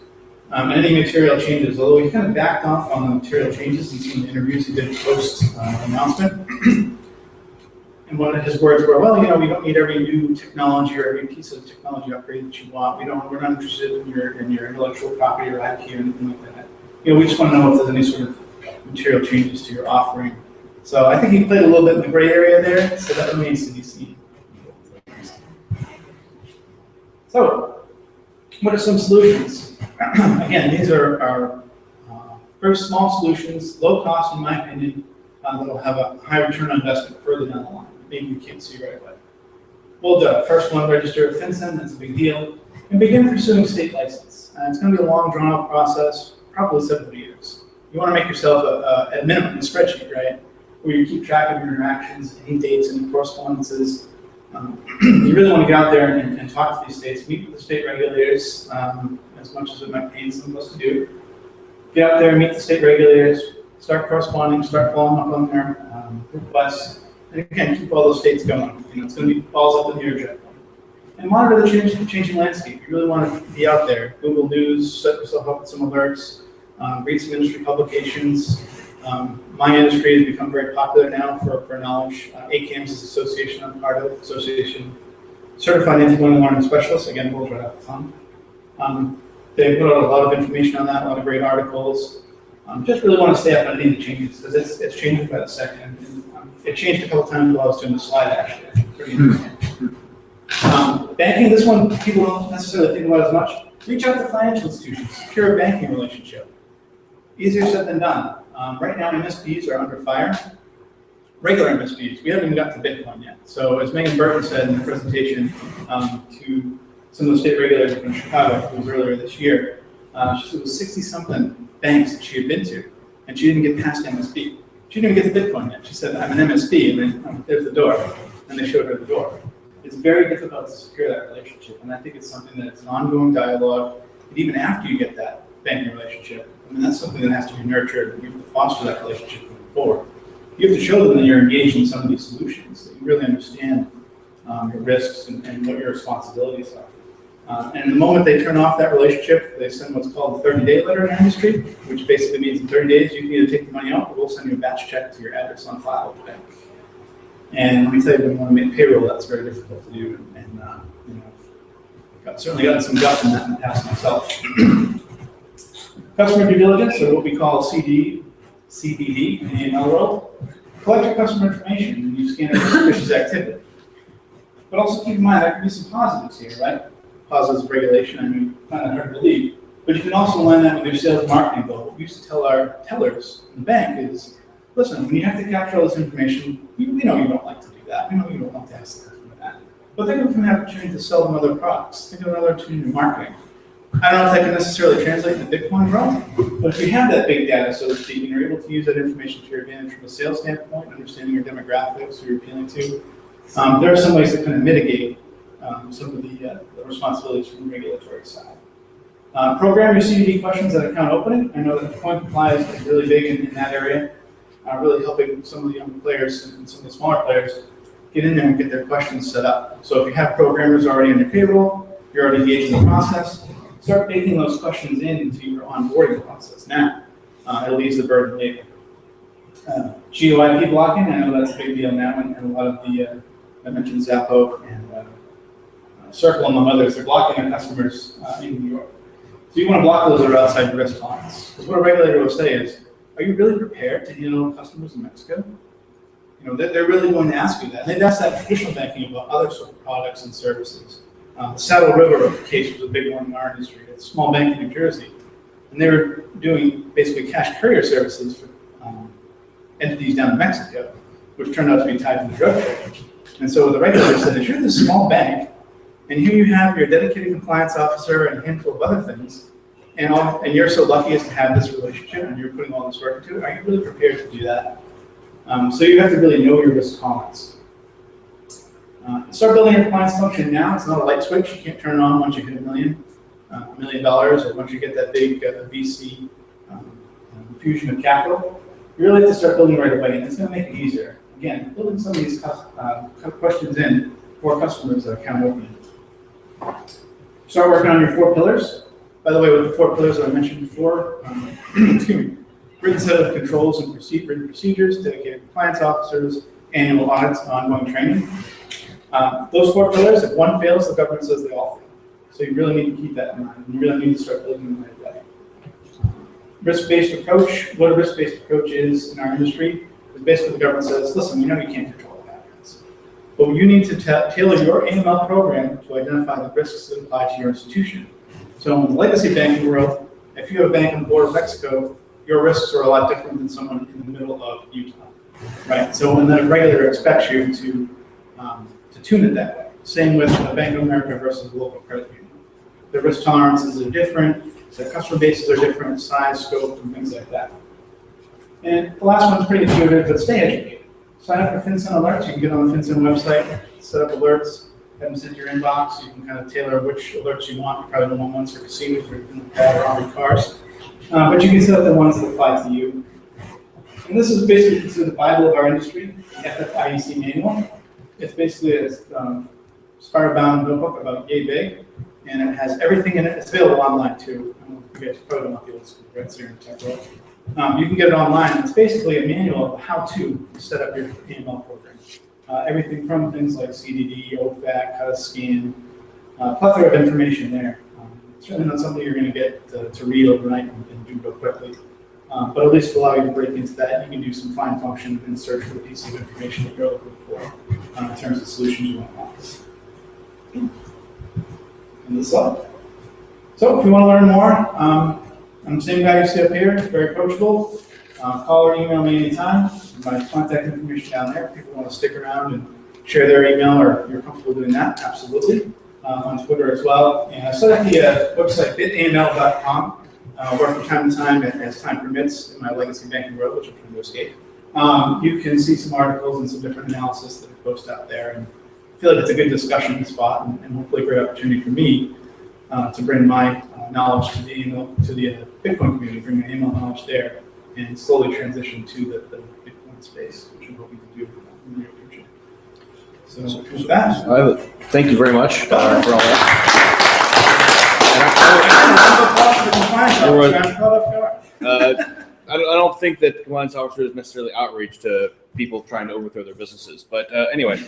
Any material changes, although he kind of backed off on the material changes in some of the interviews he did post announcement. And one of his words were, well, we don't need every new technology or every piece of technology upgrade that you want. We're not interested in your intellectual property or IP or anything like that. We just want to know if there's any sort of material changes to your offering. So I think he played a little bit in the gray area there, so that remains to be seen. So, what are some solutions? Again, these are very small solutions, low cost in my opinion, that will have a high return on investment further down the line. Maybe you can't see right away. Well done. First one, register with FinCEN, that's a big deal. And begin pursuing state license. It's going to be a long, drawn-out process, probably several years. You want to make yourself, at minimum, a spreadsheet, right? Where you keep track of your interactions, any dates, any correspondences. You really want to get out there and talk to these states, meet with the state regulators, as much as it might pain some of us to do. Get out there and meet the state regulators, start corresponding, start following up on their requests. And again, keep all those states going. It's going to be balls up in the air jet. And monitor the changing landscape. You really want to be out there. Google News, set yourself up with some alerts, read some industry publications. My industry has become very popular now for knowledge. ACAMS is an association I'm part of, Association Certified Anti-Money Laundering Specialists. Again, rolls right off the tongue. They put out a lot of information on that, a lot of great articles. Just really want to stay up on any of the changes because it's changing by the second. And, it changed a couple times while I was doing the slide, actually. Pretty interesting. Banking, this one people don't necessarily think about as much. Reach out to financial institutions, secure a banking relationship. Easier said than done. Right now, MSPs are under fire. Regular MSPs, we haven't even got to Bitcoin yet. So as Megan Burton said in the presentation to some of the state regulators from Chicago, it was earlier this year, she said it was 60-something banks that she had been to, and she didn't get past MSP. She didn't even get to Bitcoin yet. She said, I'm an MSP, and then there's the door. And they showed her the door. It's very difficult to secure that relationship, and I think it's something that's an ongoing dialogue. And even after you get that banking relationship, that's something that has to be nurtured. You have to foster that relationship moving forward. You have to show them that you're engaged in some of these solutions, that you really understand your risks and what your responsibilities are. And the moment they turn off that relationship, they send what's called a 30-day letter in our industry, which basically means in 30 days you can either take the money out or we'll send you a batch check to your address on file with the bank. And let me tell you, when you want to make payroll, that's very difficult to do. And I've certainly gotten some guff in that in the past myself. Customer due diligence, or what we call CDD in the AML world. Collect your customer information when you scan a suspicious activity. But also keep in mind, there can be some positives here, right? Positives of regulation, I mean, kind of hard to believe. But you can also line that with your sales and marketing goal. What we used to tell our tellers in the bank is, listen, when you have to capture all this information, we know you don't like to do that. We know you don't want to ask the customer that. But think of an opportunity to sell them other products. Think of another opportunity in marketing. I don't know if that can necessarily translate to Bitcoin realm, but if you have that big data, so to speak, and you're able to use that information to your advantage from a sales standpoint, understanding your demographics, who you're appealing to, there are some ways to kind of mitigate some of the responsibilities from the regulatory side. Program your CDD questions at account opening. I know that point compliance is really big in that area, really helping some of the younger players and some of the smaller players get in there and get their questions set up. So if you have programmers already on your payroll, you're already engaged in the process, start baking those questions into your onboarding process now. It leaves the burden later. GeoIP blocking, I know that's a big deal now, and a lot of the, I mentioned Zappo and Circle, among others, they're blocking their customers in New York. So you want to block those that are outside your risk tolerance. Because what a regulator will say is, are you really prepared to handle customers in Mexico? You know, they're really going to ask you that. And they've asked that traditional banking about other sort of products and services. The Saddle River case was a big one in our industry. It's a small bank in New Jersey. And they were doing basically cash courier services for entities down in Mexico, which turned out to be tied to the drug trade. And so the regulator said, if you're this small bank, and here you have your dedicated compliance officer and a handful of other things, and you're so lucky as to have this relationship and you're putting all this work into it, are you really prepared to do that? So you have to really know your risk tolerance. Start building your compliance function now. It's not a light switch. You can't turn it on once you hit $1 million, or once you get that big VC infusion of capital. You really have to start building right away, and it's going to make it easier. Again, building some of these questions in for customers that are account opening. Start working on your 4 pillars. By the way, with the 4 pillars that I mentioned before, excuse me, written set of controls and written procedures, dedicated compliance officers, annual audits, ongoing training. Those 4 pillars, if one fails, the government says they all fail. So you really need to keep that in mind. You really need to start building them right away. Risk-based approach. What a risk-based approach is in our industry is basically the government says, listen, we know you can't control what happens, but you need to tailor your AML program to identify the risks that apply to your institution. So in the legacy banking world, if you have a bank on the border of Mexico, your risks are a lot different than someone in the middle of Utah, right? So when the regulator expects you to tune it that way. Same with Bank of America versus a local credit union. The risk tolerances are different, the customer bases are different, size, scope, and things like that. And the last one's pretty intuitive, but stay educated. Sign up for FinCEN alerts. You can get on the FinCEN website, set up alerts, have them sent to your inbox. You can kind of tailor which alerts you want. You probably don't want ones for casinos or anything like that, or armored cars. But you can set up the ones that apply to you. And this is basically considered the Bible of our industry, the FFIEC manual. It's basically a spiral-bound notebook about yay big, and it has everything in it. It's available online too. I don't know if you guys probably don't want people to right here in tech world. You can get it online. It's basically a manual of how to set up your AML program. Everything from things like CDD, OFAC, how to scan, plethora of information there. Certainly not something you're going to get to read overnight and do real quickly. But at least allow you to break into that. You can do some fine function and search for the piece of information that you're looking for in terms of solutions you want. And this up. So if you want to learn more, I'm the same guy you see up here. It's very approachable. Call or email me anytime. My contact information down there. If people want to stick around and share their email, or you're comfortable doing that, absolutely. On Twitter as well. And I set up the website bitaml.com. Where from time to time, as time permits, in my legacy banking world, which I'm trying to escape, you can see some articles and some different analysis that are posted out there. And I feel like it's a good discussion spot, and hopefully a great opportunity for me to bring my knowledge to the Bitcoin community, bring my email knowledge there, and slowly transition to the Bitcoin space, which I'm hoping to do in the near future. So with that, Thank you very much for all that. I don't think that compliance officer is necessarily outreach to people trying to overthrow their businesses. But anyway,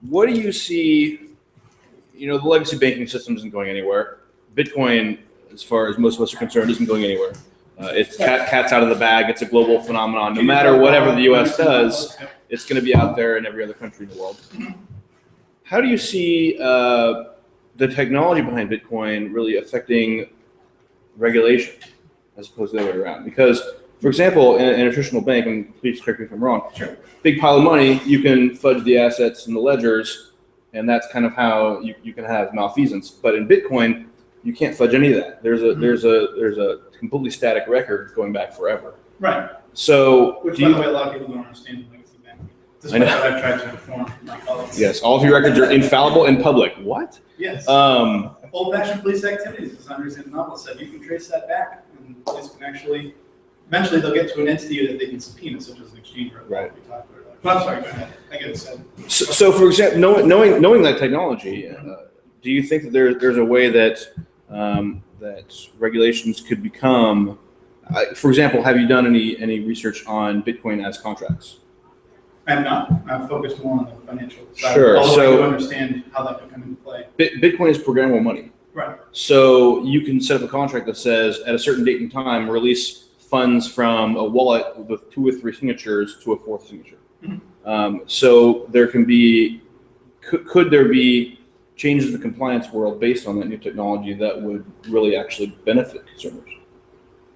what do you see? You know, the legacy banking system isn't going anywhere. Bitcoin as far as most of us are concerned, isn't going anywhere. It's cat's out of the bag. It's a global phenomenon. No matter whatever the U.S. does, it's going to be out there in every other country in the world. How do you see the technology behind Bitcoin really affecting regulation as opposed to the other way around? Because, for example, in a traditional bank, and please correct me if I'm wrong, Sure. big pile of money, you can fudge the assets in the ledgers, and that's kind of how you can have malfeasance. But in Bitcoin, you can't fudge any of that. There's a completely static record going back forever. Right. So, Which, by the way, a lot of people don't understand legacy banking. I know. Despite what I've tried to inform my colleagues. yes, all of your records are infallible and public. What? Yes. Um, Old-fashioned police activities, as Andres and Novel said, you can trace that back, and police can actually, eventually they'll get to an entity that they can subpoena, such as an exchange rate. Right. We talked about it. But I'm sorry, go ahead. I get it said. so, for example, knowing that technology, do you think that there's a way that that regulations could become? For example, have you done any research on Bitcoin as contracts? I have not. I've focused more on the financial side. Sure, Although so- I do understand how that could come into play. Bitcoin is programmable money. Right. So you can set up a contract that says at a certain date and time, release funds from a wallet with 2 or 3 signatures to a 4th signature. So there can be, could there be changes in the compliance world based on that new technology that would really actually benefit consumers?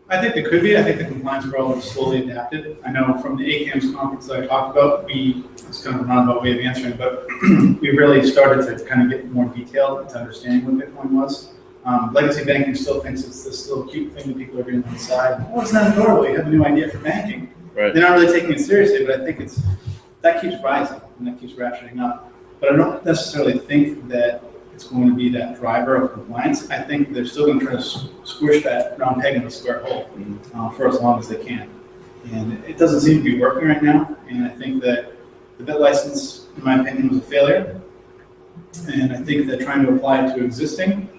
I think there could be. I think the compliance world has slowly adapted. I know from the ACAMS conference that I talked about, it's kind of a roundabout way of answering, but we really started to kind of get more detailed into understanding what Bitcoin was. Legacy banking still thinks it's this little cute thing that people are doing on the side. Oh, it's not adorable. You have a new idea for banking. Right. They're not really taking it seriously, but I think that keeps rising and that keeps ratcheting up. But I don't necessarily think that it's going to be that driver of compliance. I think they're still going to try to squish that round peg in the square hole for as long as they can. And it doesn't seem to be working right now. And I think that the bit license, in my opinion, was a failure. And I think that trying to apply it to existing,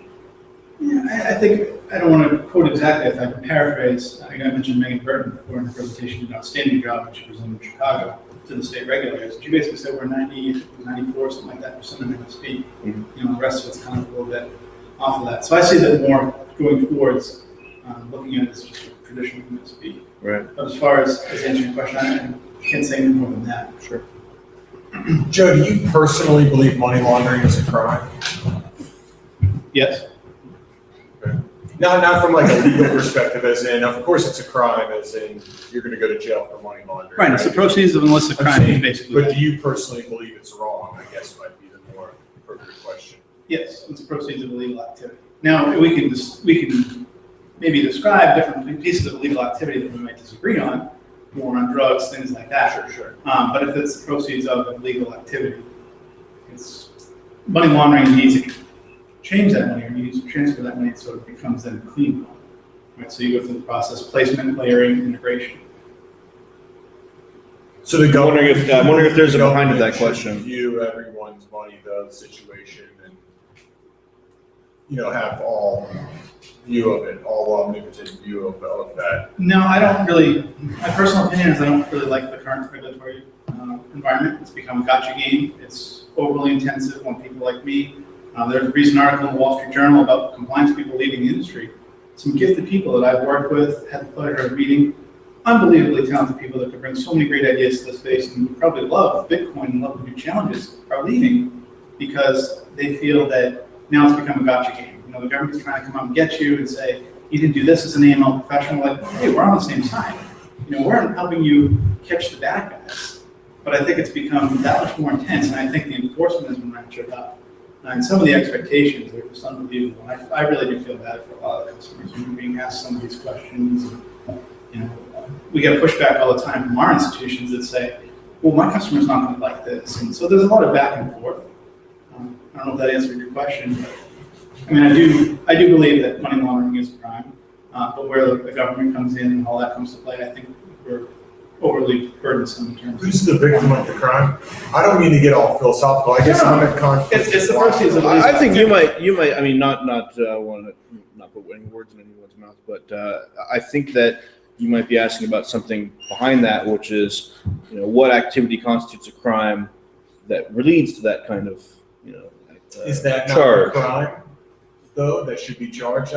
I think, I don't want to quote exactly, if I can paraphrase, I think I mentioned Megan Burton before in her presentation, did an outstanding job when she was in Chicago to the state regulators. She basically said we're 90, 94, something like that, percent of MSP. You know, the rest of it's kind of a little bit off of that. So I see that more going towards looking at it as just a traditional MSP. Right. But as far as answering your question, I can't say any more than that. Sure. Joe, do you personally believe money laundering is a crime? Yes. Not from like a legal perspective, as in, of course it's a crime, as in you're going to go to jail for money laundering. Right, it's the proceeds of illicit crime, basically. But do you personally believe it's wrong? I guess might be the more appropriate question. Yes, it's proceeds of illegal activity. Now, we can maybe describe different pieces of illegal activity that we might disagree on, more on drugs, things like that. Sure. But if it's the proceeds of illegal activity, it's money laundering needs to change that money or needs to transfer that money so it becomes then clean money. Right, so you go through the process: placement, layering, integration. So the government, I'm wondering if there's a behind government that question. should view everyone's money, the situation, and have all view of it, all omnipotent view of that. No, I don't really. My personal opinion is I don't really like the current regulatory environment. It's become a gotcha game. It's overly intensive on people like me. There's a recent article in the Wall Street Journal about compliance people leaving the industry. Some gifted people that I've worked with, had the pleasure of meeting, unbelievably talented people that could bring so many great ideas to the space and probably love Bitcoin and love the new challenges, are leaving because they feel that now it's become a gotcha game. The government's trying to come out and get you and say, you didn't do this as an AML professional. Like, hey, we're on the same side. We're helping you catch the bad guys. But I think it's become that much more intense, and I think the enforcement has been ratcheted up. And some of the expectations are just unbelievable. And I really do feel bad for a lot of the customers when we're being asked some of these questions. And, we get pushback all the time from our institutions that say, well, my customer's not going to like this. And so there's a lot of back and forth. I don't know if that answered your question, but I mean, I do believe that money laundering is a crime. But where the government comes in and all that comes to play, I think we're overly burdensome in terms of. Who's the victim of the crime? I don't mean to get all philosophical. I guess I'm in conflict. It's the proceeds of I think you might. I mean, not want to not put any words in anyone's mouth, but I think that you might be asking about something behind that, which is, what activity constitutes a crime that leads to that kind of, is that not charge. a crime, though, that should be charged?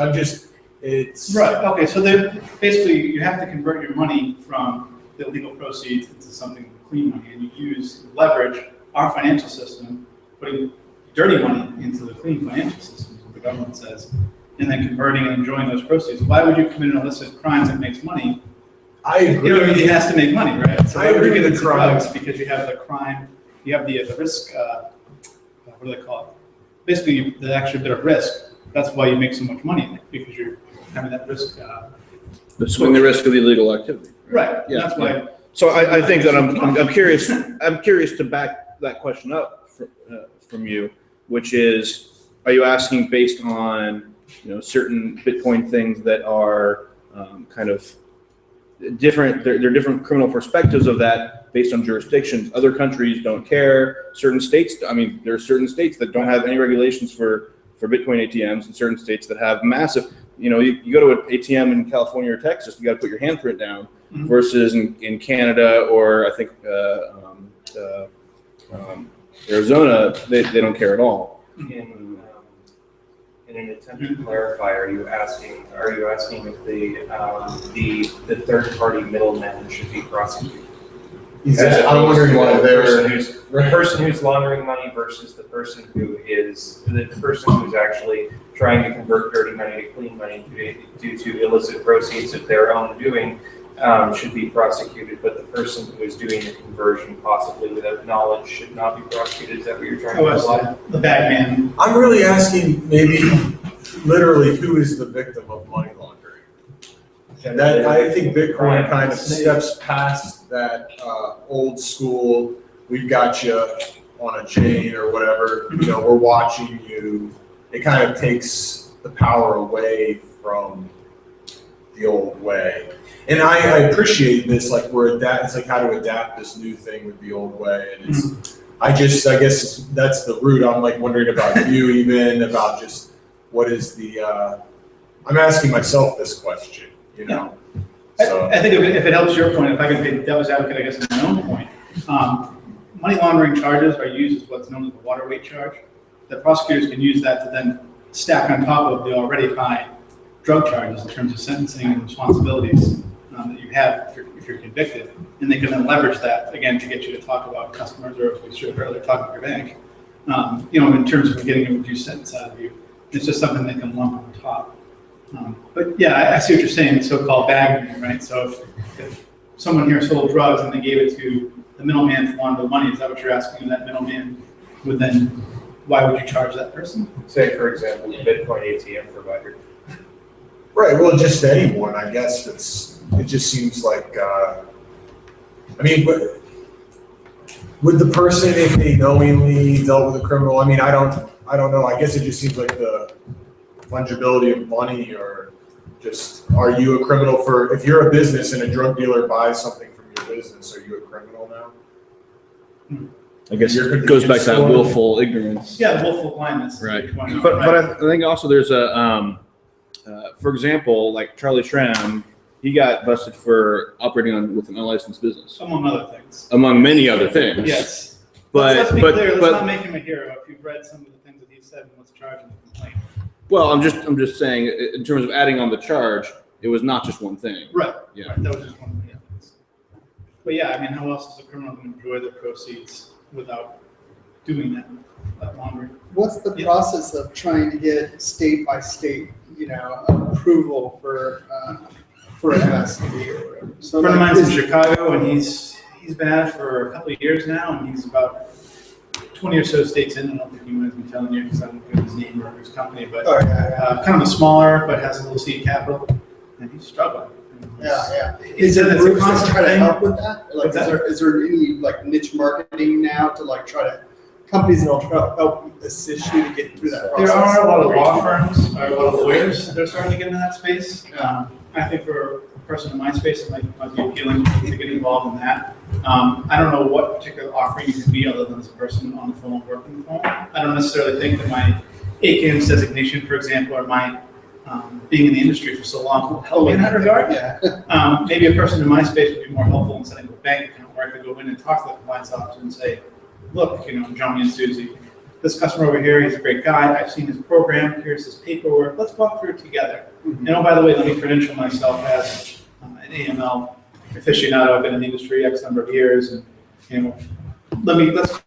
It's Right, okay, so then basically you have to convert your money from the illegal proceeds into something clean money, and you leverage our financial system, putting dirty money into the clean financial system, is what the government says, and then converting and enjoying those proceeds. Why would you commit an illicit crime that makes money? I agree. You know, it has to make money, right? So I why would you agree get with into the crime. drugs? Because you have the crime, you have the risk, what do they call it? Basically, the extra bit of risk. That's why you make so much money, because you're having that risk. Swing the risk of illegal activity. Right, Yeah, that's why. So I think that I'm curious. I'm curious to back that question up from you, which is, are you asking based on certain Bitcoin things that are kind of different? They're different criminal perspectives of that based on jurisdictions. Other countries don't care. Certain states, I mean, there are certain states that don't have any regulations for Bitcoin ATMs, and certain states that have massive. You go to an ATM in California or Texas, you got to put your handprint down. Mhm. Versus in Canada or I think Arizona, they don't care at all. In an attempt to clarify, are you asking if the third party middleman should be prosecuted? I'm wondering why The person who's laundering money versus the person who's actually trying to convert dirty money to clean money due to illicit proceeds of their own doing should be prosecuted, but the person who is doing the conversion possibly without knowledge should not be prosecuted. Is that what you're trying to imply? The bad man. I'm really asking maybe literally who is the victim of money laundering? And that I think Bitcoin kind of steps past that old school, we've got you on a chain or whatever, we're watching you. It kind of takes the power away from the old way. And I appreciate this, like it's like how to adapt this new thing with the old way. And it's, I guess that's the root. I'm like wondering about you even, about just what is the, I'm asking myself this question, So I think if it helps your point, if I can be devil's advocate, I guess, in my own point, money laundering charges are used as what's known as the water weight charge. The prosecutors can use that to then stack on top of the already high drug charges in terms of sentencing and responsibilities that you have if you're convicted, and they can then leverage that again to get you to talk about customers, or if we should earlier talk about your bank, in terms of getting a reduced sentence out of you. It's just something they can lump on top. But yeah, I see what you're saying, the so-called bag man, right? So if someone here sold drugs and they gave it to the middleman to launder the money, is that what you're asking? That middleman would then, why would you charge that person? Say, for example, the Bitcoin ATM provider. right, well, just anyone, I guess. It just seems like, would the person, if they knowingly dealt with a criminal, I don't know. I guess it just seems like the fungibility of money, or just, are you a criminal if you're a business and a drug dealer buys something from your business, are you a criminal now? I guess it goes back to that willful ignorance. Yeah, willful blindness. Right. But I think also there's for example, like Charlie Schramm, he got busted for operating with an unlicensed business. Among other things. Among many other things. Yes. But let's be clear. Let's not make him a hero. If you've read some of the things that he said, and let's charge him with a complaint. Well, I'm just saying, in terms of adding on the charge, it was not just one thing. Right. Yeah. Right. That was just one of the evidence. But yeah, how else is a criminal going to enjoy the proceeds without doing that laundering? What's the process of trying to get state by state, approval for MSD or whatever? So a friend of mine's in Chicago, and he's been at it for a couple of years now, and he's about 20 or so states in. I don't think he might have been telling you because I don't know his name or his company, but kind of a smaller, but has a little seed capital, and he's struggling. Yeah. Is it groups that constant try to thing? help with that? Like, is there any niche marketing now to try to companies that will try to help assist you to get through that process? There are a lot of law firms, or a lot of lawyers that are starting to get into that space. I think for a person in my space, it might be appealing to get involved in that. I don't know what particular offering you can be other than as a person on the phone, working the phone. I don't necessarily think that my ACAMS designation, for example, or my being in the industry for so long will help me in that regard. Yeah. Maybe a person in my space would be more helpful in setting up a bank account where I could go in and talk to the compliance officer and say, look, Johnny and Susie, this customer over here, he's a great guy. I've seen his program. Here's his paperwork. Let's walk through it together. And oh, by the way, let me credential myself as an AML aficionado. I've been in the industry X number of years, and let's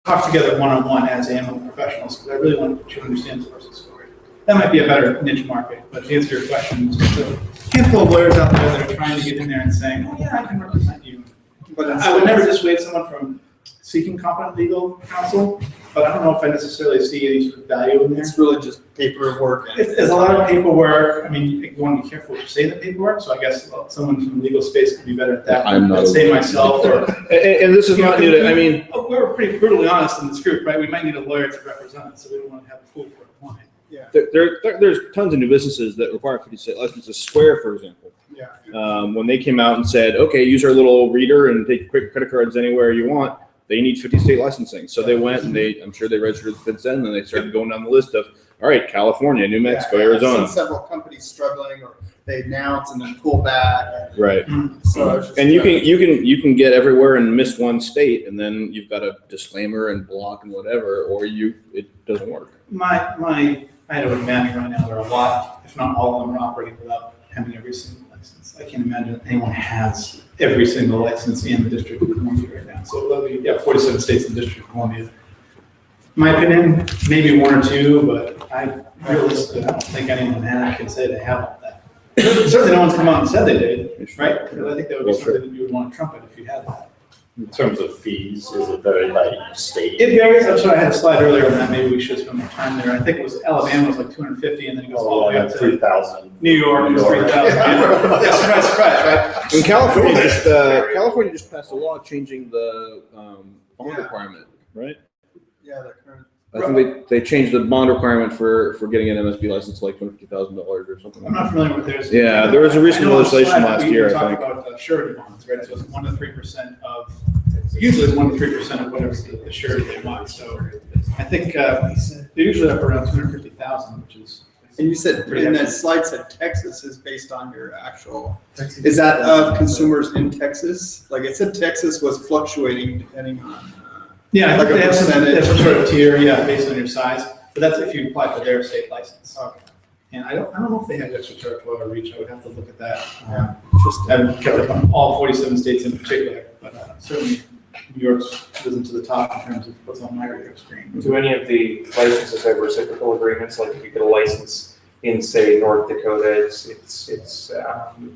talk together one-on-one as AML professionals, because I really want you to understand the person's story. That might be a better niche market, but to answer your question, there's a handful of lawyers out there that are trying to get in there and saying, oh yeah, I can represent you. But I would never dissuade someone from seeking competent legal counsel, but I don't know if I necessarily see any sort of value in there. It's really just paperwork. There's a lot of paperwork. I mean, you want to be careful what you say in the paperwork, so I guess someone from the legal space could be better at that. I'm not. I'd say myself, or And this is not new to, I mean, we're pretty brutally honest in this group, right? We might need a lawyer to represent us, so we don't want to have a fool for a client. Yeah. there's tons of new businesses that require 50 state licenses. Square, for example. Yeah. When they came out and said, okay, use our little reader and take quick credit cards anywhere you want, they need 50 state licensing. So they went and I'm sure they registered with FinCEN, and then they started going down the list of, all right, California, New Mexico, Yeah, Arizona. I've seen several companies struggling, or they announce and then pull back. Right. So it's just, And you can get everywhere and miss one state, and then you've got a disclaimer and block and whatever, or it doesn't work. I would imagine right now there are a lot, if not all of them, are operating without having every single license. I can't imagine anyone has every single license in the District of Columbia right now. So 47 states in the District of Columbia. My opinion, maybe one or two, but I realistically, I don't think anyone can say they have all that. Certainly no one's come out and said they did, right? Because I think that would be something that you would want to trumpet if you had that. In terms of fees, is it varied by each state? It varies. I'm sorry, I had a slide earlier on that. Maybe we should spend more time there. I think it was Alabama was like 250, and then it goes all the way up to 3,000. New York was 3,000. Yeah, surprise, surprise, right? And California just passed a law changing the bond requirement, right? yeah, the current. I think they changed the bond requirement for getting an MSB license to like $250,000 or something. I'm not familiar with theirs. Yeah, there was a recent legislation last year, I We think. talked about surety bonds, right? So it's 1 to 3% of, usually it's 1 to 3% of whatever the surety they want. So I think they're usually up around 250,000, which is. And you said, in that slide said Texas is based on your actual, is that of consumers in Texas? Like it said Texas was fluctuating depending on. Yeah, I Like think a they have percentage. some sort of tier, yeah, based on your size. But that's if you apply for their state license. Okay. And I don't know if they have extraterritorial reach. I would have to look at that. Yeah. I haven't kept up on all 47 states in particular, but certainly New York's risen to the top in terms of what's on my radar screen. Do any of the licenses have reciprocal agreements? Like if you get a license in, say, North Dakota,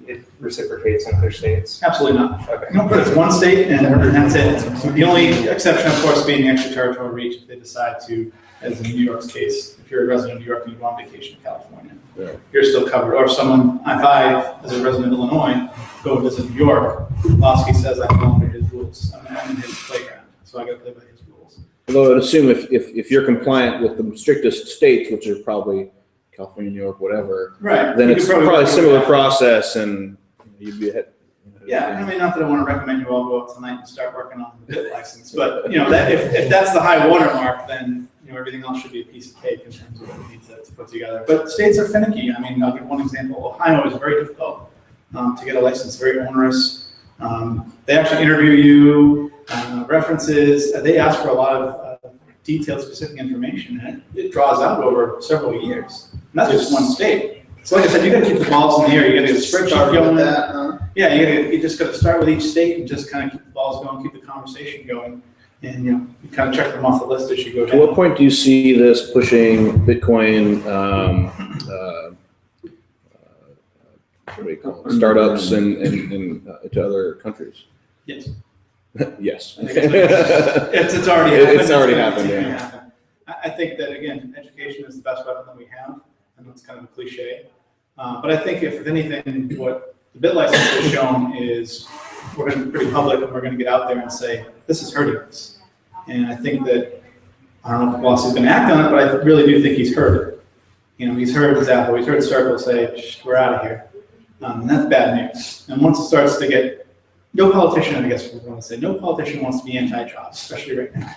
it reciprocates in other states? Absolutely not. Okay. No, but it's one state and that's it. The only exception, of course, being the extraterritorial reach if they decide to, as in New York's case, if you're a resident of New York and you go on vacation in California, you're still covered. Or if someone, if I, as a resident of Illinois, go visit New York, Losky says I belong to his rules. I'm in his playground, so I got to play by his rules. Although I'd assume if you're compliant with the strictest states, which are probably California, New York, whatever, Right. then You it's could probably a similar that. process, and you'd be ahead. Yeah, I mean, not that I want to recommend you all go up tonight and start working on the bit license, but that if that's the high watermark, then everything else should be a piece of cake in terms of what we need to put together. But states are finicky. I mean, I'll give one example. Ohio is very difficult to get a license, very onerous. They actually interview you, references. They ask for a lot of detailed, specific information, and it draws out over several years. And that's just one state. So like I said, you got to keep the balls in the air. You got to get a spreadsheet going. Yeah, you just got to start with each state and just kind of keep the balls going, keep the conversation going, and you kind of check them off the list as you go down. To what point do you see this pushing Bitcoin? What do you call it? Startups and to other countries? Yes. Yes. I think it's already happened. It's already gonna happened, continue yeah. to happen. I think that, again, education is the best weapon that we have. I know it's kind of a cliche. But I think if anything, what the bit license has shown is we're going to be pretty public and we're going to get out there and say, this is hurting us. And I think that, I don't know if Boss is going to act on it, but I really do think he's heard it. He's heard his Apple, he's heard Circle say, we're out of here. And that's bad news. And once it starts to get, no politician, I guess we want to say, no politician wants to be anti-job, especially right now.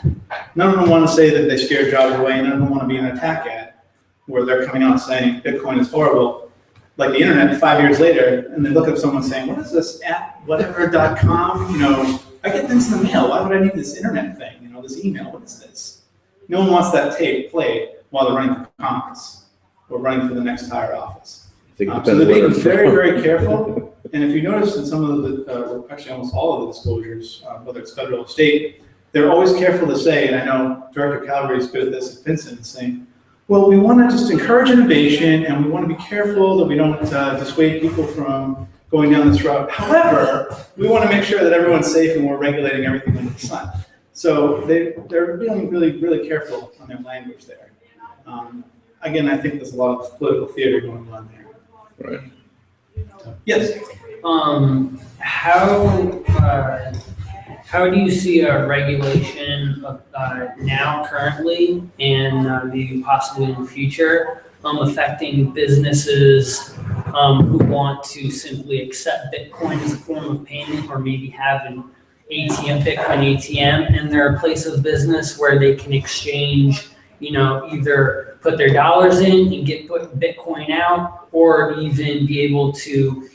None of them want to say that they scare jobs away. None of them want to be an attack ad where they're coming out saying Bitcoin is horrible. Like the internet 5 years later, and they look at someone saying, what is this at whatever.com? I get things in the mail. Why would I need this internet thing? This email, what is this? No one wants that tape played while they're running for Congress or running for the next higher office. think it So depends they're being where it's very, from. very careful. And if you notice in some of the, actually almost all of the disclosures, whether it's federal or state, they're always careful to say, and I know Director Calgary is good at this at Vincent, saying, well, we want to just encourage innovation and we want to be careful that we don't dissuade people from going down this route. However, we want to make sure that everyone's safe and we're regulating everything under the sun. So they're being really, really careful on their language there. Again, I think there's a lot of political theater going on there. Right. Yes. How do you see a regulation now currently and maybe possibly in the future affecting businesses who want to simply accept Bitcoin as a form of payment or maybe have an ATM, Bitcoin ATM, and they're a place of business where they can exchange, either put their dollars in and get Bitcoin out, or even be able to,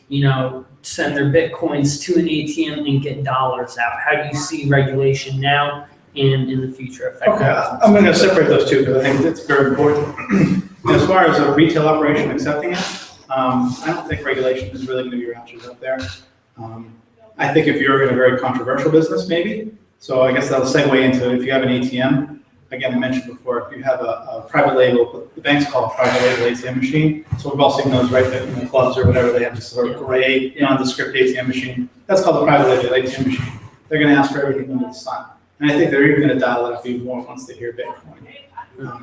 send their Bitcoins to an ATM and get dollars out? How do you see regulation now and in the future affecting? Okay, I'm going to separate those two because I think that's very important. As far as a retail operation accepting it, I don't think regulation is really going to be your answers up there. I think if you're in a very controversial business, maybe. So I guess that'll segue into if you have an ATM. Again, I mentioned before, if you have a private label, the banks call it private label ATM machine. So we've all seen those right there in the clubs or whatever. They have this sort of gray, nondescript ATM machine. That's called a private label ATM machine. They're going to ask for everything under the sun. And I think they're even going to dial it up even more once they hear Bitcoin.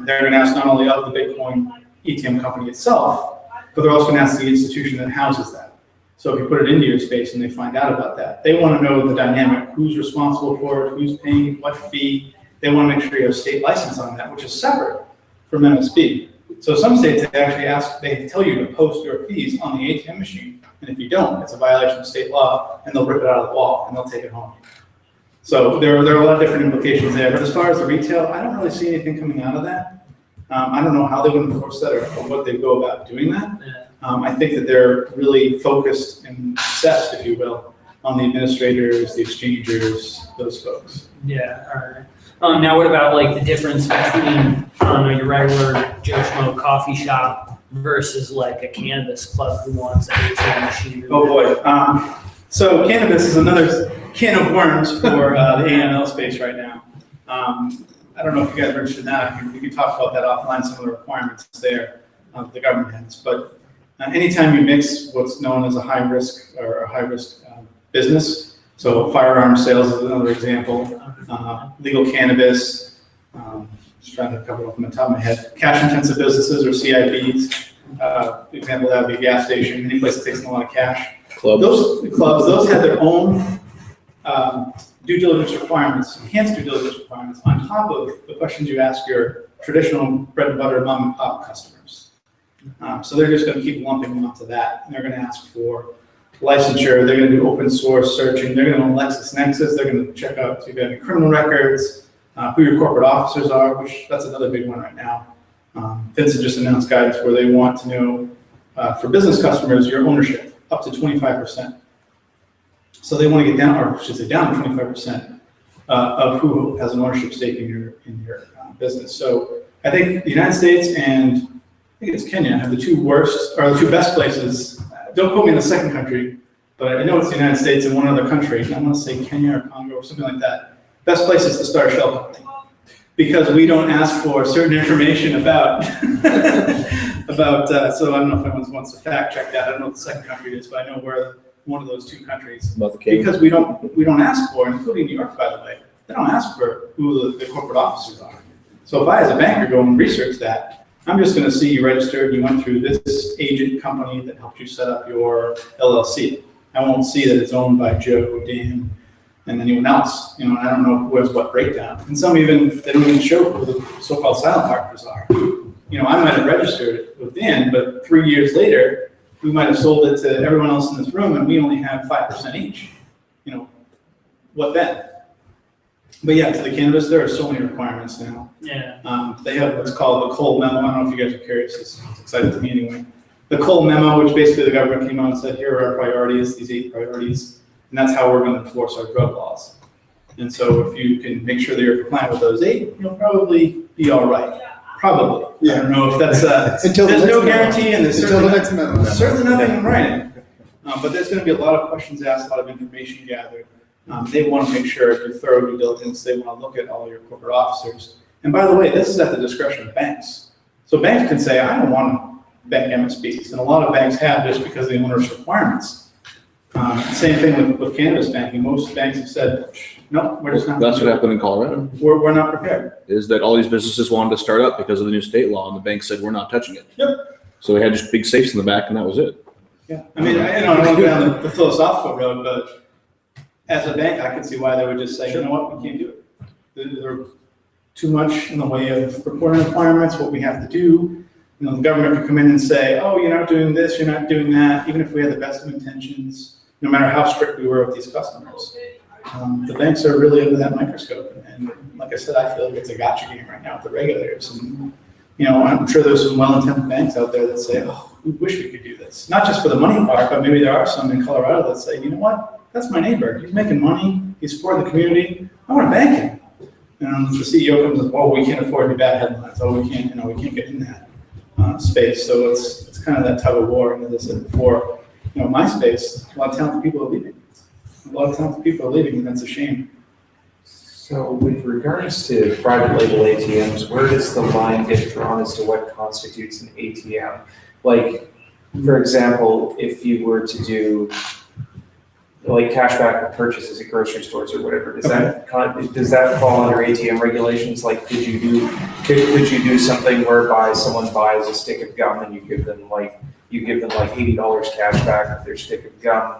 They're going to ask not only of the Bitcoin ATM company itself, but they're also going to ask the institution that houses that. So if you put it into your space and they find out about that, they want to know the dynamic, who's responsible for it, who's paying what fee. They want to make sure you have state license on that, which is separate from MSB. So some states they actually they tell you to post your fees on the ATM machine, and if you don't, it's a violation of state law, and they'll rip it out of the wall and they'll take it home. So there are a lot of different implications there. But as far as the retail, I don't really see anything coming out of that. I don't know how they would enforce that or what they go about doing that. I think that they're really focused and obsessed, if you will, on the administrators, the exchangers, those folks. Yeah, all right. Now what about like the difference between your regular Joe Schmo coffee shop versus like a cannabis club who wants an ATM machine? Oh boy. So cannabis is another can of worms for the AML space right now. I don't know if you guys are interested in that. We can talk about that offline, some of the requirements there the government has. But anytime you mix what's known as a high risk business, so firearm sales is another example, legal cannabis, just trying to cover it off the top of my head, cash intensive businesses or CIBs, example that would be a gas station, any place that takes in a lot of cash. Clubs. Those have their own due diligence requirements, enhanced due diligence requirements on top of the questions you ask your traditional bread and butter mom and pop customers. So they're just going to keep lumping them up to that, and they're going to ask for licensure. They're going to do open source searching. They're going to LexisNexis. They're going to check out if you have any criminal records, who your corporate officers are, which that's another big one right now. Vincent just announced guidance where they want to know for business customers your ownership up to 25%. So they want to get down, or I should say down to 25% of who has an ownership stake in your business. So I think the United States and I think it's Kenya have the two worst or the two best places. Don't quote me in the second country, but I know it's the United States and one other country. I want to say Kenya or Congo or something like that. Best places to start a shell company because we don't ask for certain information about so I don't know if anyone wants to fact check that. I don't know what the second country is, but I know we're one of those two countries. Because we don't ask for, including New York, by the way, they don't ask for who the corporate officers are. So if I, as a banker, go and research that, I'm just going to see you registered, you went through this agent company that helped you set up your LLC. I won't see that it's owned by Joe, Dan, and anyone else. I don't know who has what breakdown. And some even, they don't even show who the so-called silent partners are. I might have registered it with Dan, but 3 years later, we might have sold it to everyone else in this room and we only have 5% each. What then? But yeah, to the cannabis, there are so many requirements now. Yeah. They have what's called the Cole Memo. I don't know if you guys are curious. It's exciting to me anyway. The Cole Memo, which basically the government came out and said, here are our priorities, these 8 priorities, and that's how we're going to enforce our drug laws. And so if you can make sure that you're compliant with those 8, you'll probably be all right. Probably. I don't know if that's, Until the there's no next memo. guarantee and there's Until the certainly, next memo. certainly nothing in writing. But there's gonna be a lot of questions asked, a lot of information gathered. They wanna make sure to do thorough due diligence, they wanna look at all your corporate officers. And by the way, this is at the discretion of banks. So banks can say, I don't want to bank MSBs, and a lot of banks have just because of the onerous requirements. Same thing with cannabis banking. Most banks have said, no, we're just not. That's what happened in Colorado, We're not prepared. is that all these businesses wanted to start up because of the new state law, and the bank said, we're not touching it. Yep. So they had just big safes in the back, and that was it. Yeah, I mean, I don't want to go down the philosophical road, but as a bank, I can see why they would just say, you know what, we can't do it. There are too much in the way of reporting requirements, what we have to do. You know, the government could come in and say, oh, you're not doing this, you're not doing that, even if we had the best of intentions, no matter how strict we were with these customers. The banks are really under that microscope. And like I said, I feel like it's a gotcha game right now with the regulators. And, you know, I'm sure there's some well-intended banks out there that say, oh, we wish we could do this. Not just for the money part, but maybe there are some in Colorado that say, you know what, that's my neighbor. He's making money, he's supporting the community, I want to bank him. And the CEO comes and, oh, we can't afford the bad headlines. Oh, we can't get in that space. So it's kind of that tug of war. And as I said before, you know, my space, a lot of talented people are leaving. And that's a shame. So with regards to private label ATMs, where does the line get drawn as to what constitutes an ATM? Like, for example, if you were to do like cashback purchases at grocery stores or whatever, does that fall under ATM regulations? Like, could you do something whereby someone buys a stick of gum and you give them like $80 cash back with their stick of gum,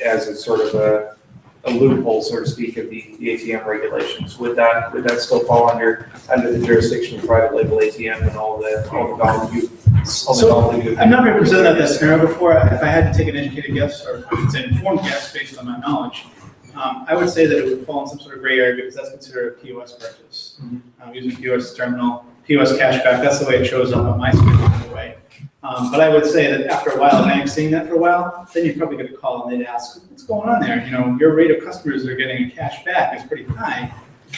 as a sort of a loophole, so to speak, of the ATM regulations? Would that still fall under the jurisdiction of private label ATM and all the value? So I've not been presented at that scenario before. If I had to take an educated guess, or I should say informed guess based on my knowledge, I would say that it would fall in some sort of gray area because that's considered a POS purchase. Using a POS terminal, POS cashback, that's the way it shows up on my screen anyway. But I would say that after a while, the bank's seeing that for a while, then you probably get a call and they'd ask, what's going on there? You know, your rate of customers that are getting a cash back is pretty high.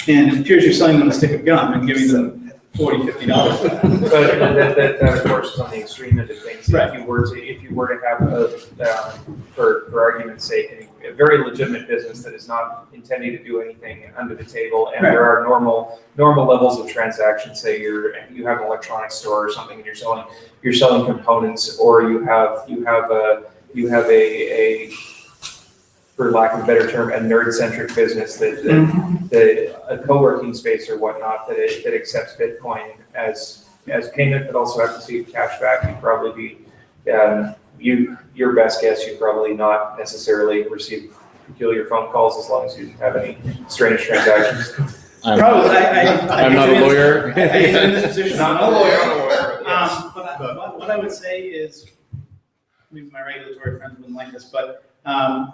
And it appears you're selling them a stick of gum and giving them $40, $50 for that. But that of course is on the extreme end of things. Right. If you were to have for argument's sake, a very legitimate business that is not intending to do anything under the table, and there are normal levels of transactions. Say you have an electronics store or something, and you're selling components, or you have a for lack of a better term, a nerd-centric business that a co-working space or whatnot that accepts Bitcoin as payment, but also have to see cash back. You'd probably be your best guess. You'd probably not necessarily receive peculiar phone calls as long as you didn't have any strange transactions. I'm not a lawyer. I hate to be in this position. Not a lawyer, I'm aware. But what I would say is, maybe my regulatory friends wouldn't like this, but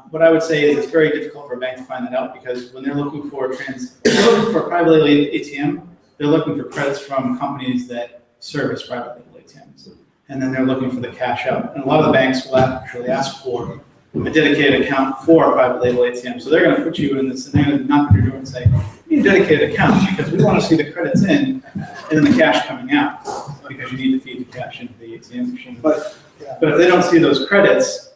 what I would say is it's very difficult for a bank to find that out because when they're looking for a private label ATM, they're looking for credits from companies that service private label ATMs. And then they're looking for the cash out. And a lot of the banks will actually ask for a dedicated account for a private label ATM. So they're going to put you in this, and they're going to knock on your door and say, you need a dedicated account because we want to see the credits in and then the cash coming out because you need to feed the cash into the ATM machine. But if they don't see those credits,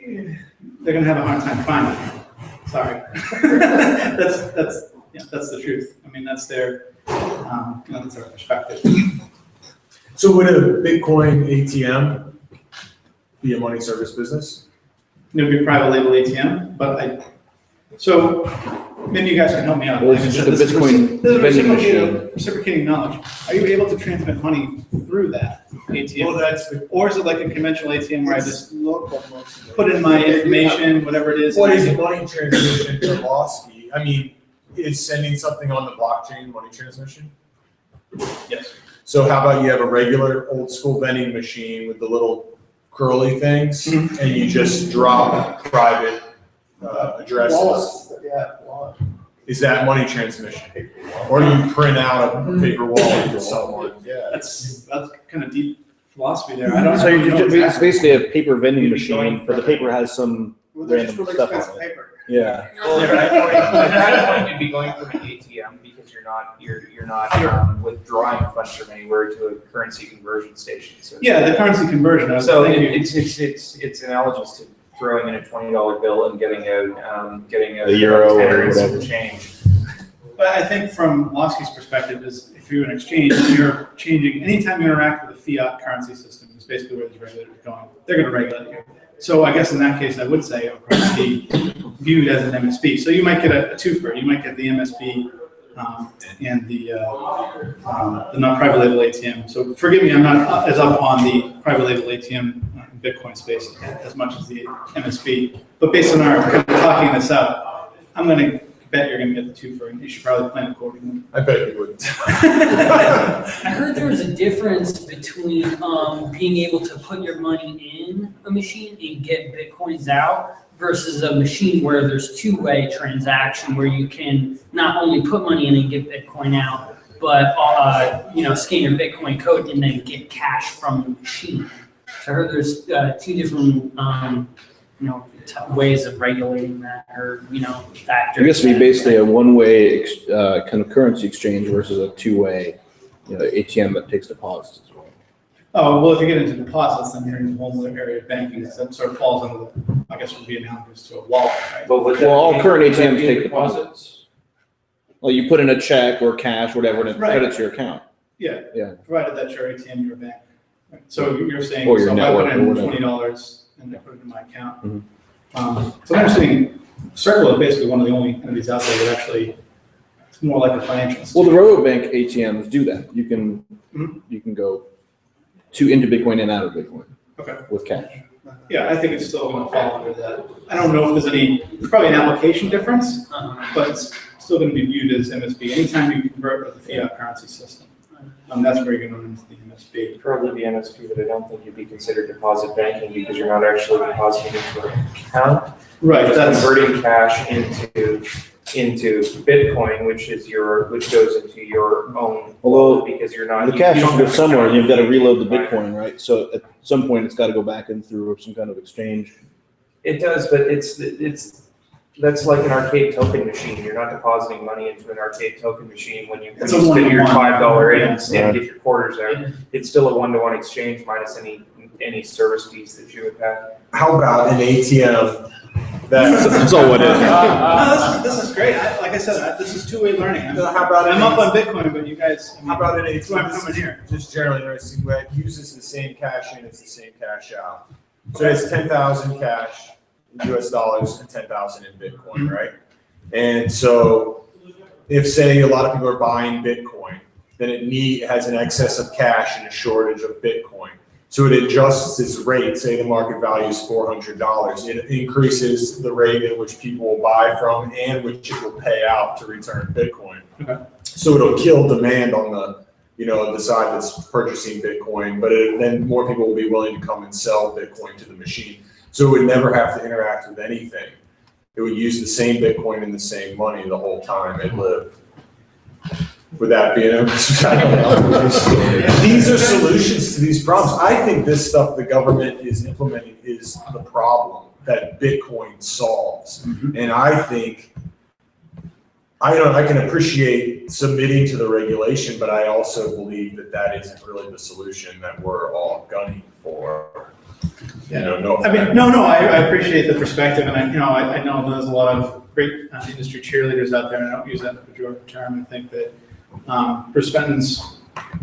they're going to have a hard time finding it. Sorry. that's the truth. I mean, that's their that's their perspective. So would a Bitcoin ATM be a money service business? It would be a private label ATM, so maybe you guys can help me out. Well, it's just a Bitcoin vending machine. Reciprocating knowledge. Are you able to transmit money through that ATM? Well, Or is it like a conventional ATM where I just put in my information, whatever it is? What is money transmission to Losky? I mean, is sending something on the blockchain money transmission? Yes. So how about you have a regular old school vending machine with the little curly things, and you just drop private addresses? Is that money transmission? Or you print out a paper wallet to someone? Yeah. That's kind of deep philosophy there. I don't So know. it's basically a paper vending machine, but the paper has some random stuff on it. Paper. Yeah. Well, at that point, you'd be going from an ATM because you're you're not withdrawing funds from anywhere to a currency conversion station. So Yeah, the currency conversion. so it's analogous to throwing in a $20 bill and getting out A euro or tenner whatever. change. But I think from Losky's perspective is if you're an exchange, you're changing, anytime you interact with a fiat currency system is basically where these regulators are going. They're going to regulate you. So I guess in that case, I would say it'll probably be viewed as an MSP. So you might get a twofer. You might get the MSP and the non-private label ATM. So forgive me, I'm not as up on the private label ATM in Bitcoin space as much as the MSP. But based on our kind of talking this out, I'm going to bet you're going to get the twofer, and you should probably plan accordingly. I bet you wouldn't. I heard there was a difference between being able to put your money in a machine and get Bitcoins out versus a machine where there's two-way transaction where you can not only put money in and get Bitcoin out, but scan your Bitcoin code and then get cash from the machine. So I heard there's two different ways of regulating that, or factors. I guess it'd be basically a one-way kind of currency exchange versus a two-way, ATM that takes deposits as well. Oh, well, if you get into deposits, then you're in a whole other area of banking. That sort of falls under the, I guess would be analogous to a wallet, right? But Well, all current ATMs take deposits. Well, you put in a check or cash, whatever, and it Right. credits your account. Yeah. Yeah. Provided that your ATM, your bank. Right. So you're saying, Or your so if I network put or in whatever. $20 and I put it in my account. Mhm. So I'm saying Circle is basically one of the only entities out there that actually, it's more like a financial Well, institution. the Robobank ATMs do that. You can Mhm. you can go into Bitcoin and out of Bitcoin Okay. with cash. Yeah, I think it's still going to fall under that. I don't know if there's probably an application difference, but it's still going to be viewed as MSB. Anytime you convert with the fiat currency system, that's where you're going to run into the MSB. Probably the MSP, but I don't think you'd be considered deposit banking because you're not actually depositing into an account. Right, You're that's, converting cash into Bitcoin, which goes into your own. Although because you're not. The you cash don't has to go have an somewhere, and account. you've got to reload the Bitcoin, right? So at some point, it's got to go back in through some kind of exchange. It does, but that's like an arcade token machine. You're not depositing money into an arcade token machine when you It's a spend your one-to-one. $5 in Yeah. and get your quarters out. It's still a one-to-one exchange minus any service fees that you would have. How about an ATM that? That's all it is. no, this is great. Like I said, this is two-way learning. I'm up on Bitcoin, but you guys, How about an that's why I'm ATM? coming here. Just generally interesting, where it uses the same cash in as the same cash out. So it's 10,000 cash US dollars and 10,000 in Bitcoin, right? And so if say a lot of people are buying Bitcoin, then it has an excess of cash and a shortage of Bitcoin. So it adjusts its rate, say the market value is $400. It increases the rate at which people will buy from and which it will pay out to return Bitcoin. Okay. So it'll kill demand on the side that's purchasing Bitcoin, but then more people will be willing to come and sell Bitcoin to the machine. So it would never have to interact with anything. It would use the same Bitcoin and the same money the whole time it lived. Would that be an I don't know. These are solutions to these problems. I think this stuff the government is implementing is the problem that Bitcoin solves. And I think, I can appreciate submitting to the regulation, but I also believe that isn't really the solution that we're all gunning for. No. I mean, no, I appreciate the perspective, and I know there's a lot of great industry cheerleaders out there, and I don't use that in a pejorative term. I think that Bruce Fenton's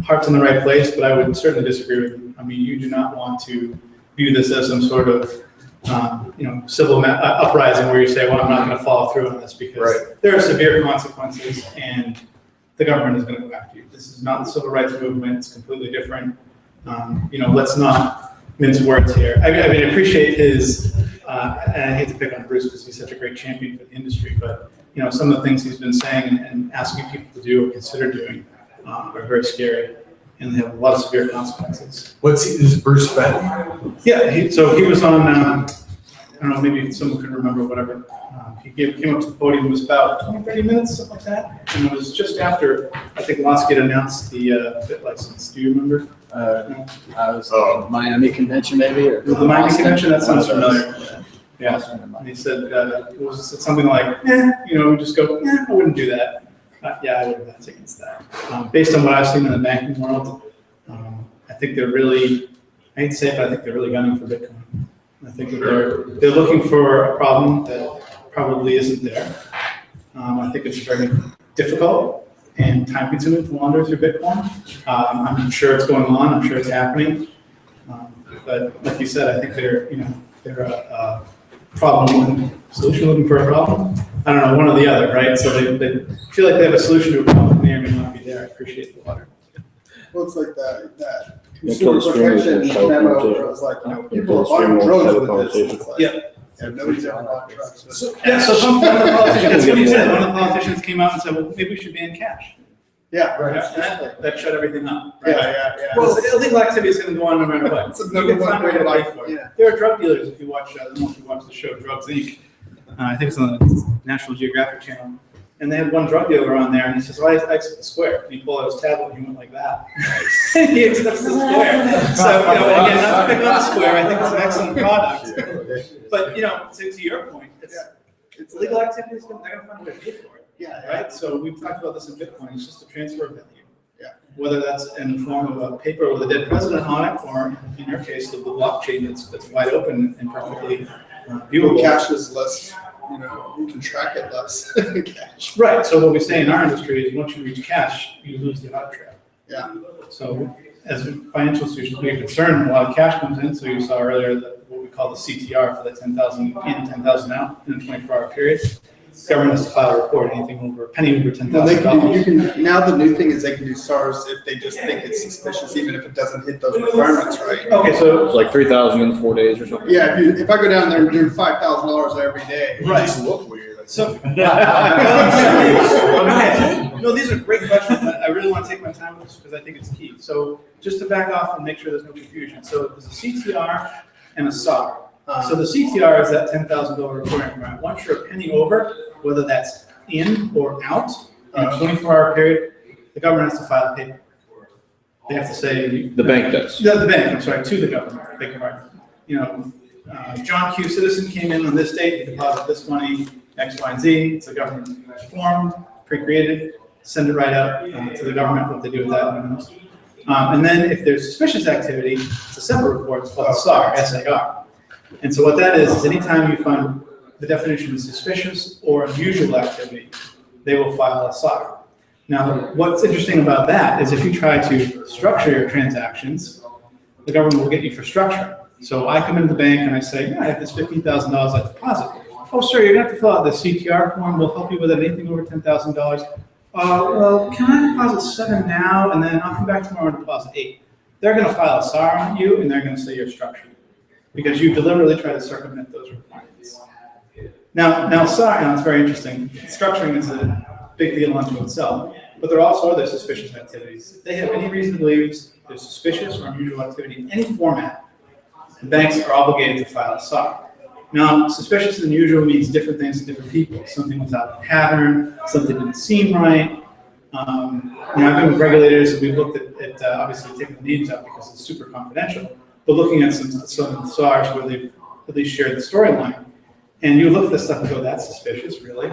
heart's in the right place, but I would certainly disagree with him. I mean, you do not want to view this as some sort of civil uprising where you say, well, I'm not going to follow through on this because there are severe consequences, and the government is going to go after you. This is not the civil rights movement; it's completely different. Let's not mince words here. I mean, I appreciate his, and I hate to pick on Bruce because he's such a great champion for the industry, but some of the things he's been saying and asking people to do or consider doing are very scary, and they have a lot of severe consequences. Is Bruce Fenton? Yeah, so he was on, I don't know, maybe someone could remember, whatever. He came up to the podium, it was about 20, 30 minutes, something like that, and it was just after, I think Losky had announced the bit license. Do you remember? I was Miami convention maybe, or The Miami Boston? convention, that sounds One of those. familiar. Yeah, and he said, it was something like, we just go, I wouldn't do that. Yeah, I would advise against that. Based on what I've seen in the banking world, I think they're really, I hate to say it, but I think they're really gunning for Bitcoin. I think that they're looking for a problem that probably isn't there. I think it's very difficult and time consuming to wander through Bitcoin. I'm sure it's going on, I'm sure it's happening. But like you said, I think they're a problem solution looking for a problem. I don't know, one or the other, right? So they feel like they have a solution to a problem that may or may not be there. I appreciate the water. Well, it's like that Until consumer the stream protection will show memo conversation. where it was like, Until people the are stream buying will drones show with this. conversation. It's like, Yeah. nobody's ever bought trucks. with it. Yeah, so one of the politicians, that's what he said. One of the politicians came out and said, well, maybe we should ban cash. Yeah, And right. that shut everything up. Right? Yeah. Well, illegal activity is going to go on no matter what. It's a You number can one find a way thing to about pay for it. yeah. There are drug dealers, if you watch, I don't know if you watch the show Drugs Inc. I think it's on the National Geographic Channel. And they had one drug dealer on there, and he says, well, I accept the square. And he pulled out his tablet, and he went like that. He accepts the square. So, again, not to pick on the square, I think it's an excellent product. But, to your point, it's legal activity, they're going to find a way to pay for it. Yeah. Right? So we've talked about this in Bitcoin, it's just a transfer of value. Yeah. Whether that's in the form of a paper with a dead president on it, or in your case, the blockchain that's wide open and perfectly viewable. Cash is less, you can track it less. Cash. Right, so what we say in our industry is once you reach cash, you lose the audit trail. Yeah. So as financial institutions, we're concerned, a lot of cash comes in, so you saw earlier that what we call the CTR for the 10,000 in, 10,000 out in a 24-hour period. Government has to file a report, anything over, a penny over $10,000. Now the new thing is they can do SARs if they just think it's suspicious, even if it doesn't hit those requirements, right? Okay, so. It's like 3,000 in 4 days or something. Yeah, if I go down there and do $5,000 every day. Right. Just look weird. So. Okay. No, these are great questions. I really want to take my time with this because I think it's key. So just to back off and make sure there's no confusion. So there's a CTR and a SAR. So the CTR is that $10,000 reporting requirement. Once you're a penny over, whether that's in or out in a 24-hour period, the government has to file paper. They have to say. The bank does. The bank, I'm sorry, to the government, beg your pardon. John Q. Citizen came in on this date, he deposited this money, X, Y, and Z. It's a government form, pre-created, send it right out to the government, what they do with that. And then if there's suspicious activity, it's a separate report, it's called SAR, S-A-R. And so what that is anytime you find the definition of suspicious or unusual activity, they will file a SAR. Now, what's interesting about that is if you try to structure your transactions, the government will get you for structure. So I come into the bank and I say, yeah, I have this $15,000 I deposit. Oh, sir, you're going to have to fill out the CTR form. We'll help you with anything over $10,000. Well, can I deposit 7 now and then I'll come back tomorrow and deposit 8? They're going to file a SAR on you and they're going to say you're structured because you deliberately try to circumvent those requirements. Now SAR, it's very interesting. Structuring is a big deal unto itself, but there are also other suspicious activities. If they have any reason to believe there's suspicious or unusual activity in any format, the banks are obligated to file a SAR. Now, suspicious and unusual means different things to different people. Something without a pattern, something didn't seem right. I've been with regulators and we've looked at obviously taking the names out because it's super confidential, but looking at some SARs where they've at least shared the storyline. And you look at this stuff and go, that's suspicious, really?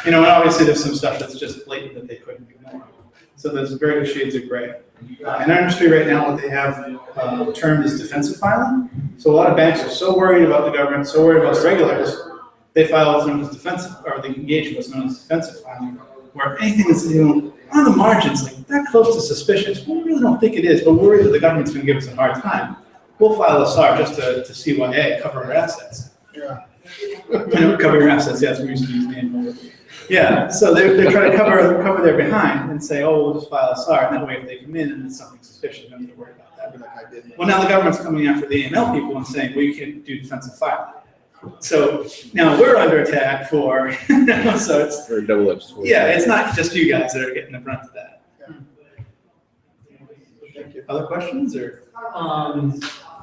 And obviously there's some stuff that's just blatant that they couldn't ignore. So there's various shades of gray. In our industry right now, what they have termed is defensive filing. So a lot of banks are so worried about the government, so worried about the regulators, they file what's known as defensive, or they engage in what's known as defensive filing, where anything that's on the margins, like that close to suspicious, we really don't think it is, but we're worried that the government's going to give us a hard time. We'll file a SAR just to see why, hey, cover our assets. Yeah. Cover your assets, yes, we used to use the name. Yeah, so they're trying to cover their behind and say, oh, we'll just file a SAR, and that way if they come in and it's something suspicious, you don't have to worry about that. Like I did. Well, now the government's coming after the AML people and saying, well, you can't do defensive filing. So now we're under attack for, so it's, Very double-edged sword. yeah, it's not just you guys that are getting the brunt of that. Thank you. Other questions or?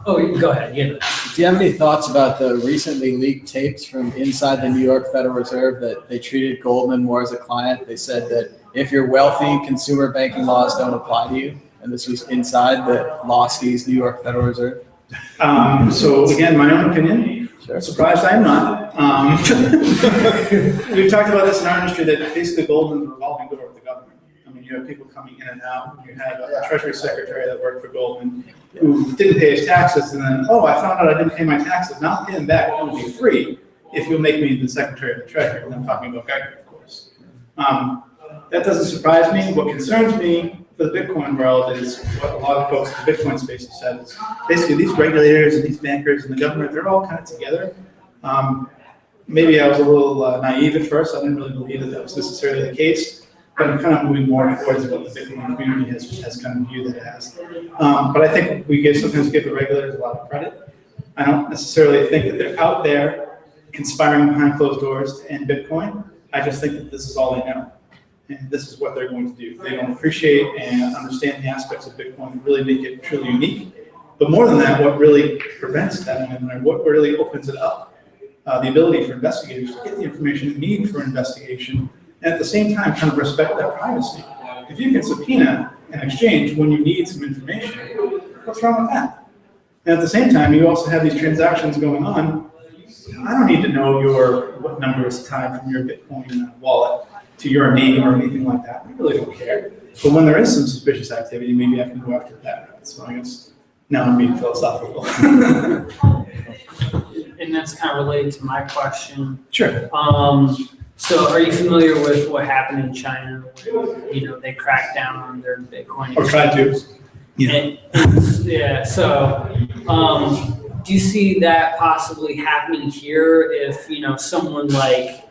Go ahead, yeah. Do you have any thoughts about the recently leaked tapes from inside the New York Federal Reserve that they treated Goldman more as a client? They said that if you're wealthy, consumer banking laws don't apply to you. And this was inside the Losky's New York Federal Reserve. So again, my own opinion, Surprised I am not. We've talked about this in our industry, that basically Goldman's a revolving door of the government. I mean, you have people coming in and out. You had a Treasury Secretary that worked for Goldman who didn't pay his taxes, and then, oh, I found out I didn't pay my taxes. Now I'll pay them back. It will be free if you'll make me the Secretary of the Treasury. And I'm talking about Geiger, of course. That doesn't surprise me. What concerns me for the Bitcoin world is what a lot of folks in the Bitcoin space have said is basically these regulators and these bankers and the government, they're all kind of together. Maybe I was a little naive at first. I didn't really believe that that was necessarily the case, but I'm kind of moving more towards what the Bitcoin community has kind of viewed it as. But I think we sometimes give the regulators a lot of credit. I don't necessarily think that they're out there conspiring behind closed doors to end Bitcoin. I just think that this is all they know. And this is what they're going to do. They don't appreciate and understand the aspects of Bitcoin that really make it truly unique. But more than that, what really prevents that and what really opens it up, the ability for investigators to get the information they need for investigation, and at the same time kind of respect that privacy. If you can subpoena an exchange when you need some information, what's wrong with that? And at the same time, you also have these transactions going on. I don't need to know what number is tied from your Bitcoin wallet to your name or anything like that. I really don't care. But when there is some suspicious activity, maybe I can go after that. So I guess now I'm being philosophical. And that's kind of related to my question. Sure. So are you familiar with what happened in China when, they cracked down on their Bitcoin? Or tried to. Yeah. Yeah. So, do you see that possibly happening here if, someone like,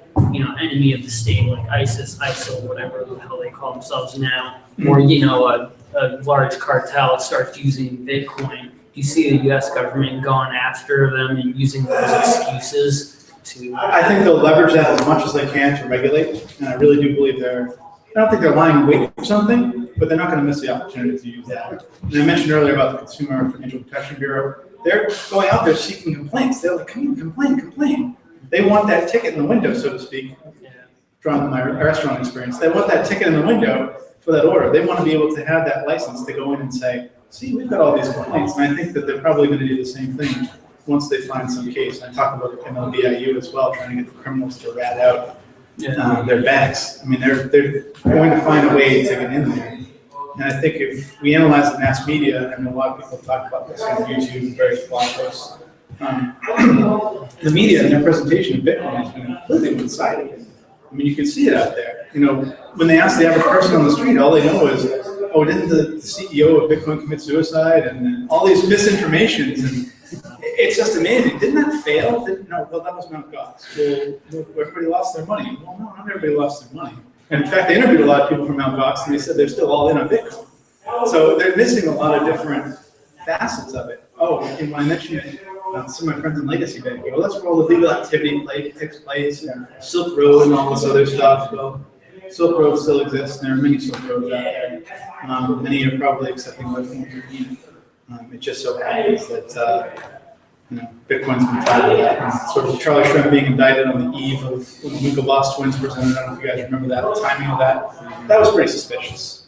enemy of the state, like ISIS, ISIL, whatever the hell they call themselves now, or, a large cartel starts using Bitcoin? Do you see the U.S. government going after them and using those excuses to? I think they'll leverage that as much as they can to regulate, and I really do believe I don't think they're lying in wait for something, but they're not going to miss the opportunity to use that. And I mentioned earlier about the Consumer Financial Protection Bureau. They're going out there seeking complaints. They're like, come on, complain. They want that ticket in the window, so to speak, from my restaurant experience. They want that ticket in the window for that order. They want to be able to have that license to go in and say, see, we've got all these complaints. And I think that they're probably going to do the same thing once they find some case. And I talked about MLBIU as well, trying to get the criminals to rat out their banks. I mean, they're going to find a way to get in there. And I think if we analyze the mass media, and a lot of people talk about this on YouTube and various blog posts, the media and their presentation of Bitcoin has been completely one-sided. I mean, you can see it out there. When they ask the average person on the street, all they know is, oh, didn't the CEO of Bitcoin commit suicide? And then all these misinformations. And it's just amazing. Didn't that fail? No, well, that was Mt. Gox. Well, everybody lost their money. Well, no, not everybody lost their money. And in fact, they interviewed a lot of people from Mt. Gox, and they said they're still all in on Bitcoin. So they're missing a lot of different facets of it. Oh, and when I mentioned some of my friends in legacy banking, well, that's where all the legal activity takes place, and Silk Road and all this other stuff. Well, Silk Road still exists, and there are many Silk Roads out there. Many are probably accepting web forms or email. It just so happens that Bitcoin's been tied to that. And sort of Charlie Shrem being indicted on the eve of when the Winklevoss twins presented. I don't know if you guys remember that, the timing of that. That was pretty suspicious.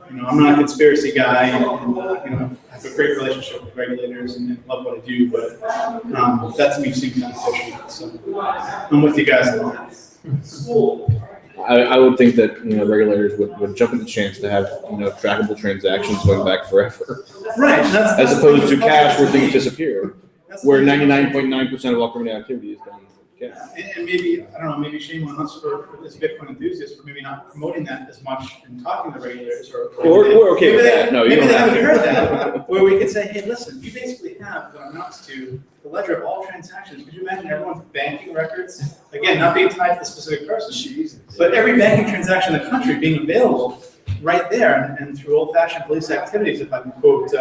I'm not a conspiracy guy, and I have a great relationship with regulators and love what I do, but that to me seems kind of fishy. So I'm with you guys on that. I would think that regulators would jump at the chance to have trackable transactions going back forever, right? As opposed to cash where things disappear, where 99.9% of all criminal activity is done. Yeah. And maybe, I don't know, maybe shame on us for as Bitcoin enthusiasts for maybe not promoting that as much and talking to regulators or we're okay with that. No, you maybe don't they have haven't to. heard that. Where we could say, hey, listen, you basically have what amounts to the ledger of all transactions. Could you imagine everyone's banking records? Again, not being tied to the specific person, but every banking transaction in the country being available right there, and through old-fashioned police activities, if I can quote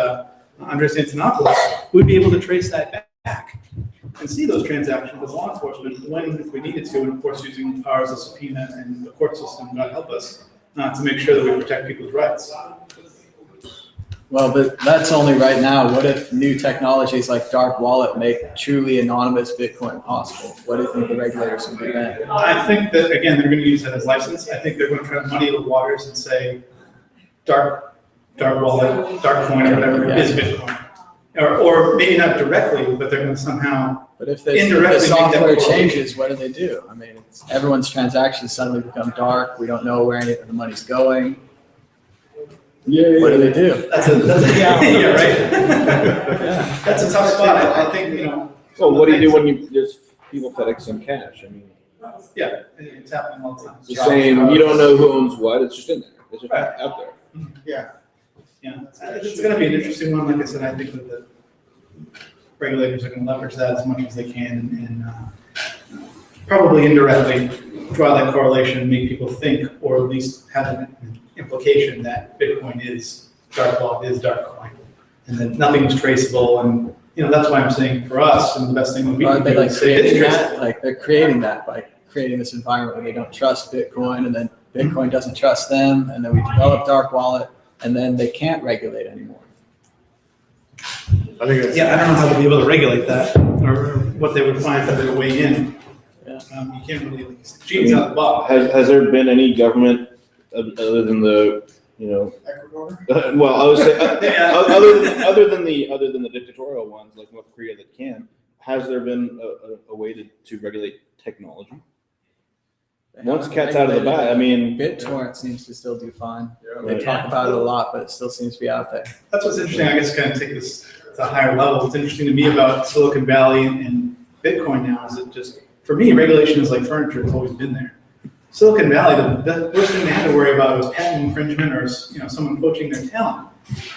Andres Antonopoulos, we'd be able to trace that back and see those transactions with law enforcement when, if we needed to, and of course using the powers of subpoena and the court system, God help us, to make sure that we protect people's rights. Well, but that's only right now. What if new technologies like dark wallet make truly anonymous Bitcoin possible? What do you think the regulators would do then? I think that, again, they're going to use that as license. I think they're going to try to muddy the waters and say dark wallet, dark coin, or whatever is Bitcoin. or maybe not directly, but they're going to somehow. But if the Indirectly software make that changes, what do? I mean, everyone's transactions suddenly become dark. We don't know where any of the money's going. What do? That's yeah, right. That's a tough spot. I think, you know. Well, what do you do when you just people FedEx some cash? I mean, Yeah, it's happening all the time. it's the same. You don't know who owns what. It's just in there. It's just Right. out there. Yeah, it's going to be an interesting one. Like I said, I think that the regulators are going to leverage that as much as they can and probably indirectly draw that correlation and make people think, or at least have an implication that Bitcoin is dark block, is dark coin, and that nothing is traceable. And you know, that's why I'm saying for us, and the best thing that we can They do like is say it's creating traceable. that? Like they're creating that by creating this environment where they don't trust Bitcoin, and then Bitcoin doesn't trust them, and then we develop dark wallet, and then they can't regulate anymore. I think it's. Yeah, I don't know how to be able to regulate that, or what they would find for their way in. Yeah. You can't really cheat out the box. Has there been any government other than the Ecuador? well, I was saying, Yeah. other than the dictatorial ones like North Korea that can, has there been a way to regulate technology? Once the cat's out of the bag, I mean, BitTorrent seems to still do fine. Yeah, They talk about it a lot, but it still seems to be out there. That's what's interesting. I guess kind of take this to a higher level. What's interesting to me about Silicon Valley and Bitcoin now is that just, for me, regulation is like furniture. It's always been there. Silicon Valley, the worst thing they had to worry about was patent infringement or someone poaching their talent.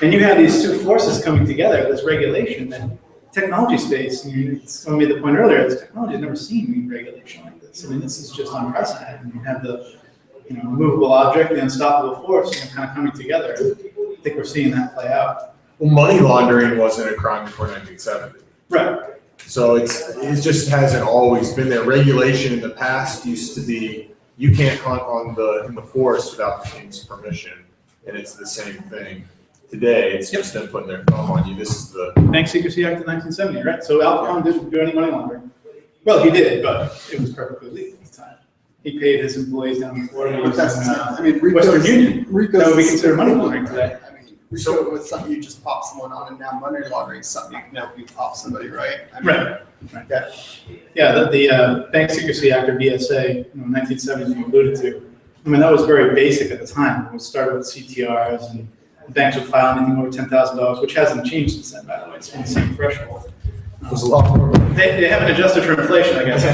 And you have these two forces coming together, this regulation, that technology space, and someone made the point earlier, this technology has never seen regulation like this. I mean, this is just unprecedented. You have the movable object, the unstoppable force, kind of coming together. I think we're seeing that play out. Well, money laundering wasn't a crime before 1970. Right. So it just hasn't always been there. Regulation in the past used to be, you can't hunt in the forest without the king's permission, and it's the same thing. Today, it's just them putting their thumb on you. This is the Bank Secrecy Act of 1970, right? So Al Capone didn't do any money laundering. Well, he did, but it was perfectly legal at the time. He paid his employees down in Florida. But that's, I mean, Western Union. Rico's That would be considered money laundering today. I mean, RICO was something you just pop someone on, and now money laundering is something you can help you pop somebody, right? I mean, Right. Yeah, the Bank Secrecy Act or BSA, 1970s you alluded to. I mean, that was very basic at the time. It started with CTRs, and the banks would file anything over $10,000, which hasn't changed since then, by the way. It's been the same threshold. was a lot more. They haven't adjusted for inflation, I guess.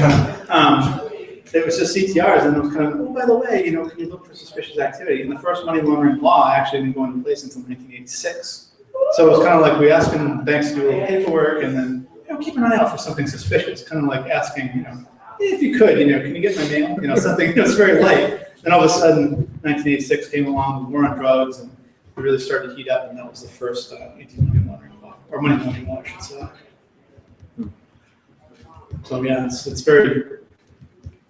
It was just CTRs, and it was kind of, oh, by the way, can you look for suspicious activity? And the first money laundering law actually didn't go into place until 1986. So it was kind of like we asking banks to do a little paperwork, and then keep an eye out for something suspicious. Kind of like asking, if you could, can you get my mail? Something that's very light. Then all of a sudden, 1986 came along with war on drugs, and it really started to heat up, and that was the first anti-money laundering law, or money laundering law, I should say. So yeah, it's very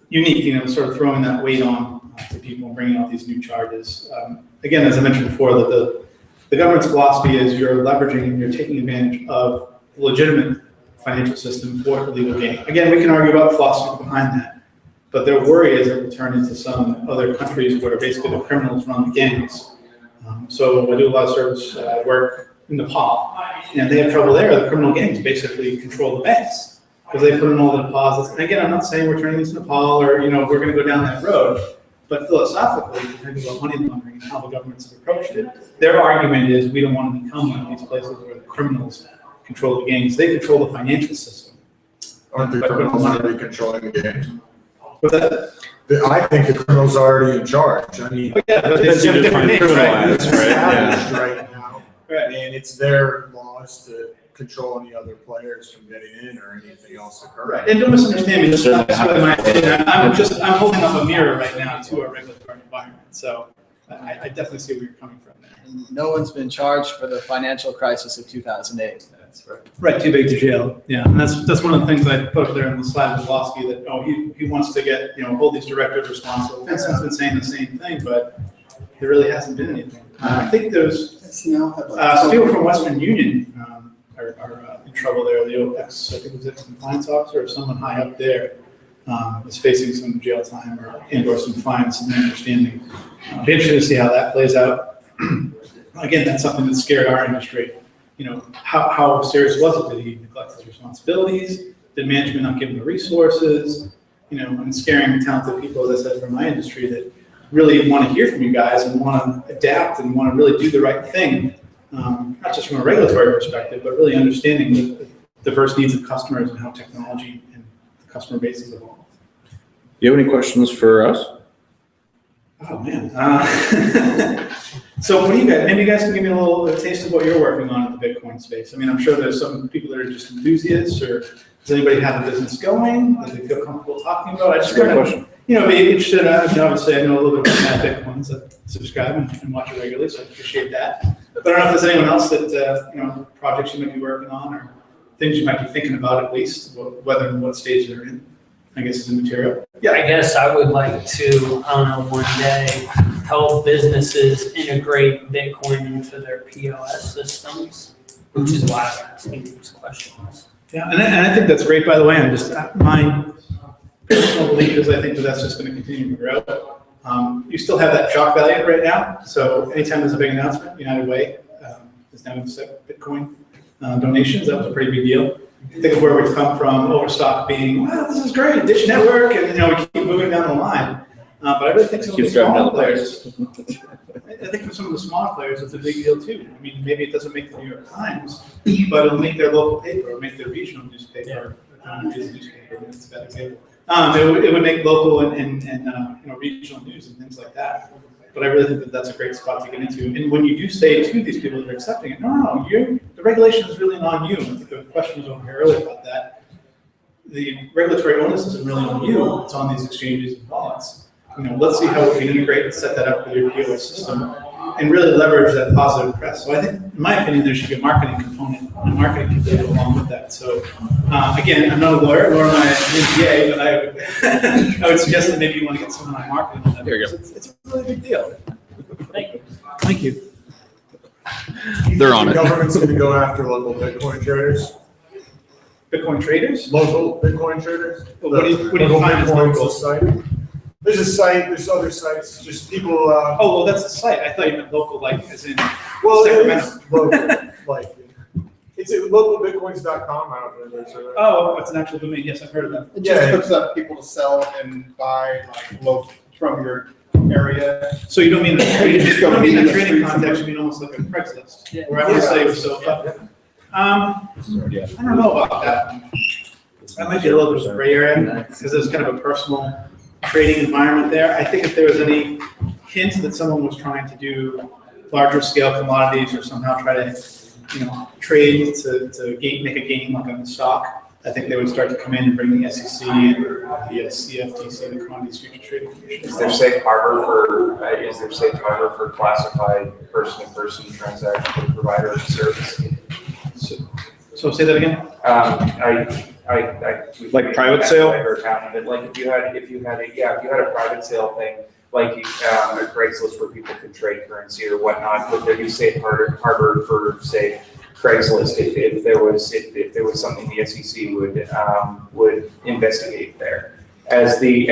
unique, sort of throwing that weight on to people and bringing out these new charges. Again, as I mentioned before, that the government's philosophy is you're leveraging and you're taking advantage of the legitimate financial system for illegal gain. Again, we can argue about the philosophy behind that, but their worry is it will turn into some other countries where basically the criminals run the gangs. So I do a lot of service work in Nepal, and they have trouble there. The criminal gangs basically control the banks because they put in all the deposits. And again, I'm not saying we're turning this to Nepal or we're going to go down that road, but philosophically, thinking about money laundering and how the governments have approached it, their argument is we don't want to become one of these places where the criminals control the gangs. They control the financial system. Aren't the criminals already controlling the game? But that, I think the criminals are already in charge. I mean, yeah, but it's Depends who different names, defines right? criminal it's as, right? Yeah. established right now, Right. and it's their laws to control any other players from getting in or anything else occurring. Right. And don't misunderstand me. This is not Certainly my opinion. I'm holding up a mirror right now to our regulatory environment. So I definitely see where you're coming from there. No one's been charged for the financial crisis of 2008. That's right. Right, too big to jail. Yeah, and that's one of the things I put up there in the slide with Losky that he wants to get hold these directors responsible. Vincent's been saying the same thing, but there really hasn't been anything. I think there's some people from Western Union are in trouble there. The I think it was ex-compliance officer or someone high up there is facing some jail time or some fines. My understanding. It'll be interesting to see how that plays out. Again, that's something that scared our industry. how serious was it? Did he neglect his responsibilities? Did management not give him the resources? And scaring talented people, as I said, from my industry that really want to hear from you guys and want to adapt and want to really do the right thing, not just from a regulatory perspective, but really understanding the diverse needs of customers and how technology and the customer base is evolved. Do you have any questions for us? Oh, man. So what do you guys, maybe you guys can give me a taste of what you're working on in the Bitcoin space. I mean, I'm sure there's some people that are just enthusiasts, or does anybody have a business going that they feel comfortable talking about? I just Great kind of, question. be interested. Obviously, I know a little bit about Bitcoin, so I subscribe and watch it regularly, so I appreciate that. But I don't know if there's anyone else that, projects you might be working on or things you might be thinking about at least, whether and what stage they're in, I guess, is immaterial. Yeah, I guess I would like to, one day help businesses integrate Bitcoin into their POS systems, which is why I'm asking these questions. Yeah, and I think that's great, by the way. I'm just, my personal belief is I think that's just going to continue to grow. You still have that shock value right now. So anytime there's a big announcement, United Way is now accept Bitcoin donations. That was a pretty big deal. Think of where we've come from, Overstock being, wow, this is great, Dish Network, and we keep moving down the line. But I really think some of the smaller players, I think for some of the smaller players, it's a big deal too. I mean, maybe it doesn't make the New York Times, but it'll make their local paper, or make their regional newspaper. It's a bad example. It would make local and regional news and things like that. But I really think that that's a great spot to get into. And when you do say to these people that are accepting it, no, the regulation is really on you. I think the question was over here earlier about that. The regulatory onus isn't really on you. It's on these exchanges and wallets. Let's see how we can integrate and set that up with your POS system and really leverage that positive press. So I think, in my opinion, there should be a marketing component and marketing can go along with that. So again, I'm not a lawyer, nor am I an MBA, but I would suggest that maybe you want to get someone on marketing on that. There you go. It's a really big deal. Thank you. Thank you. They're on The it. government's going to go after local Bitcoin traders. Bitcoin traders? Local Bitcoin traders. What do you Local define as Bitcoin's local? a site. There's a site. There's other sites. Just people. Oh, well, that's a site. I thought you meant local, like as in Well, it Sacramento. is local. Like it's at localbitcoins.com. I don't know if there's a. Oh, it's an actual domain. Yes, I've heard of that. It just hooks up people to sell and buy from your area. So you don't mean You just you don't go mean meet in a the trading street context, you mean almost like a Craigslist, Yeah. where I would say it was so fun. I don't know about that. That might be a little bit of a gray area, because there's kind of a personal trading environment there. I think if there was any hint that someone was trying to do larger scale commodities or somehow try to, trade to make a gain like on the stock, I think they would start to come in and bring the SEC and the CFTC, the Commodities Future Trading Commission. Is there safe harbor for classified person-to-person transaction for provider of service? So say that again? Like private sale? I heard half of it. Like if you had a private sale thing, like a Craigslist where people could trade currency or whatnot, would there be safe harbor for, say, Craigslist if there was something the SEC would investigate there? As the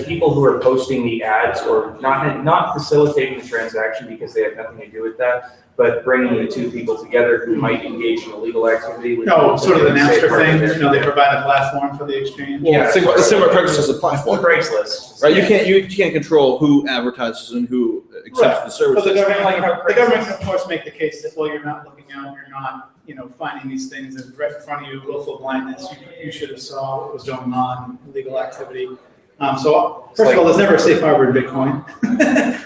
people who are posting the ads or not facilitating the transaction because they have nothing to do with that, but bringing the two people together who might engage in illegal activity. No, sort of the Napster thing, they provide a platform for the exchange. Well, think about Craigslist as a platform. Craigslist. Right, you can't control who advertises and who accepts the services. But the government can of course make the case that, well, you're not looking out, you're not, finding these things and right in front of you, willful blindness, you should have saw what was going on, illegal activity. So first of all, there's never a safe harbor in Bitcoin,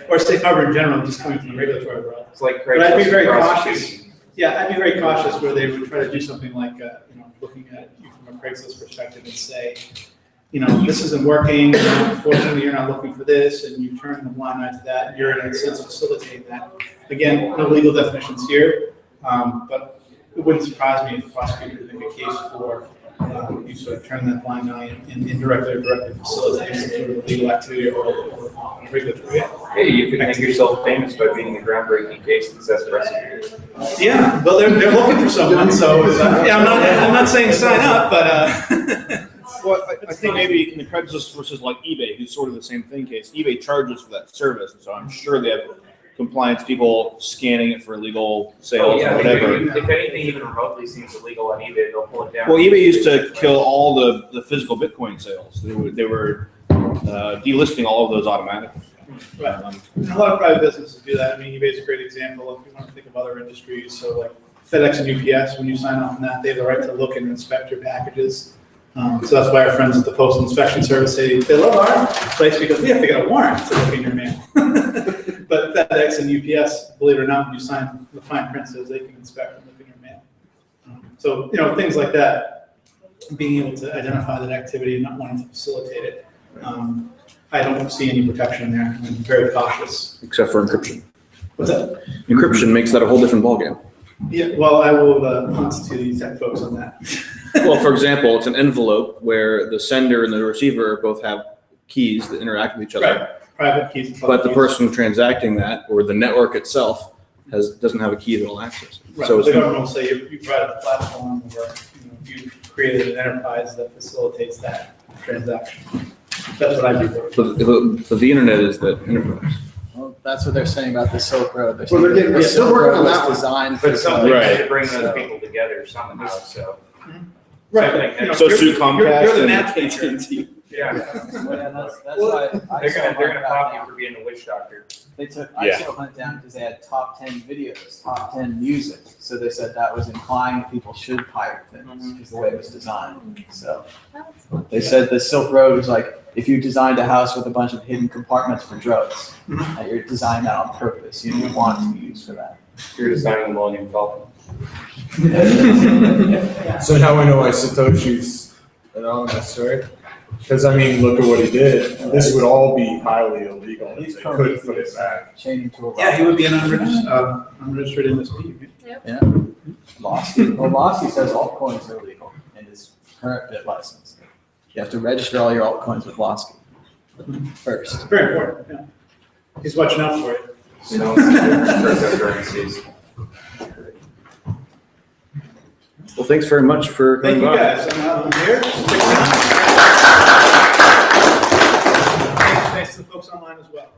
or a safe harbor in general, just coming from the regulatory world. It's like But I'd be very prosecution. cautious. Yeah, I'd be very cautious where they would try to do something like, looking at you from a Craigslist perspective and say, this isn't working, unfortunately you're not looking for this, and you turn the blind eye to that, and you're in a sense facilitating that. Again, no legal definitions here, but it wouldn't surprise me if the prosecutor could make a case for you sort of turn that blind eye and indirectly or directly facilitate some sort of legal activity or regulatory. Hey, you could make yourself famous by being the groundbreaking case that sets precedent. Yeah, well, they're looking for someone, so I'm not saying sign up, but Well, I think maybe in the Craigslist versus like eBay, who's sort of the same thing case, eBay charges for that service, and so I'm sure they have compliance people scanning it for illegal Oh, sales yeah, or whatever. if anything even remotely seems illegal on eBay, they'll pull it down. Well, eBay used to kill all the physical Bitcoin sales. They were delisting all of those automatically. Right. And a lot of private businesses do that. I mean, eBay is a great example if you want to think of other industries. So like FedEx and UPS, when you sign off on that, they have the right to look and inspect your packages. So that's why our friends at the Postal Inspection Service say they love our place because we have to get a warrant to look in your mail. But FedEx and UPS, believe it or not, when you sign the fine print says they can inspect and look in your mail. So, you know, things like that, being able to identify that activity and not wanting to facilitate it. I don't see any protection there. I'm very cautious. Except for encryption. What's that? Encryption makes that a whole different ballgame. Yeah, well, I will constitute these tech folks on that. Well, for example, it's an envelope where the sender and the receiver both have keys that interact with each other. Right, private keys. But the person transacting that, or the network itself, doesn't have a key that will access it. Right, So the it's, government will say you provided a platform where you've created an enterprise that facilitates that transaction. That's what I do. but the internet is the enterprise. Well, that's what they're saying about the Silk Road. They're Well, saying they're the still Silk working Road on was that one. designed for But something Right. to bring those people together somehow, so. Right. You know, So you're- sue you're Comcast the and matchmaker. AT&T. Yeah. Well, yeah, that's Well, why I They're gonna hunt pop down. you for being a witch doctor. They took Yeah. ISO Hunt down because they had top 10 videos, top 10 music. So they said that was implying that people should pirate things because the way it was designed. So they said the Silk Road was like, if you designed a house with a bunch of hidden compartments for drugs, that you're designing that on purpose. You didn't want to be used for that. You're designing the Millennium Falcon. So now we know why Satoshi's anonymous, right? Because I mean, look at what he did. This would all be highly illegal if He's they couldn't put it back. Chaining to a rock. Yeah, he would be an unregistered MSP. Yeah. Losky. Well, Losky says altcoins are illegal in his current bit license. You have to register all your altcoins with Losky first. It's very important, yeah. He's watching out for it. You know, cryptocurrencies. Well, thanks very much for Thank coming you by. guys. I'm out of here. Thanks to the folks online as well.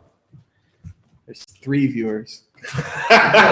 There's 3 viewers.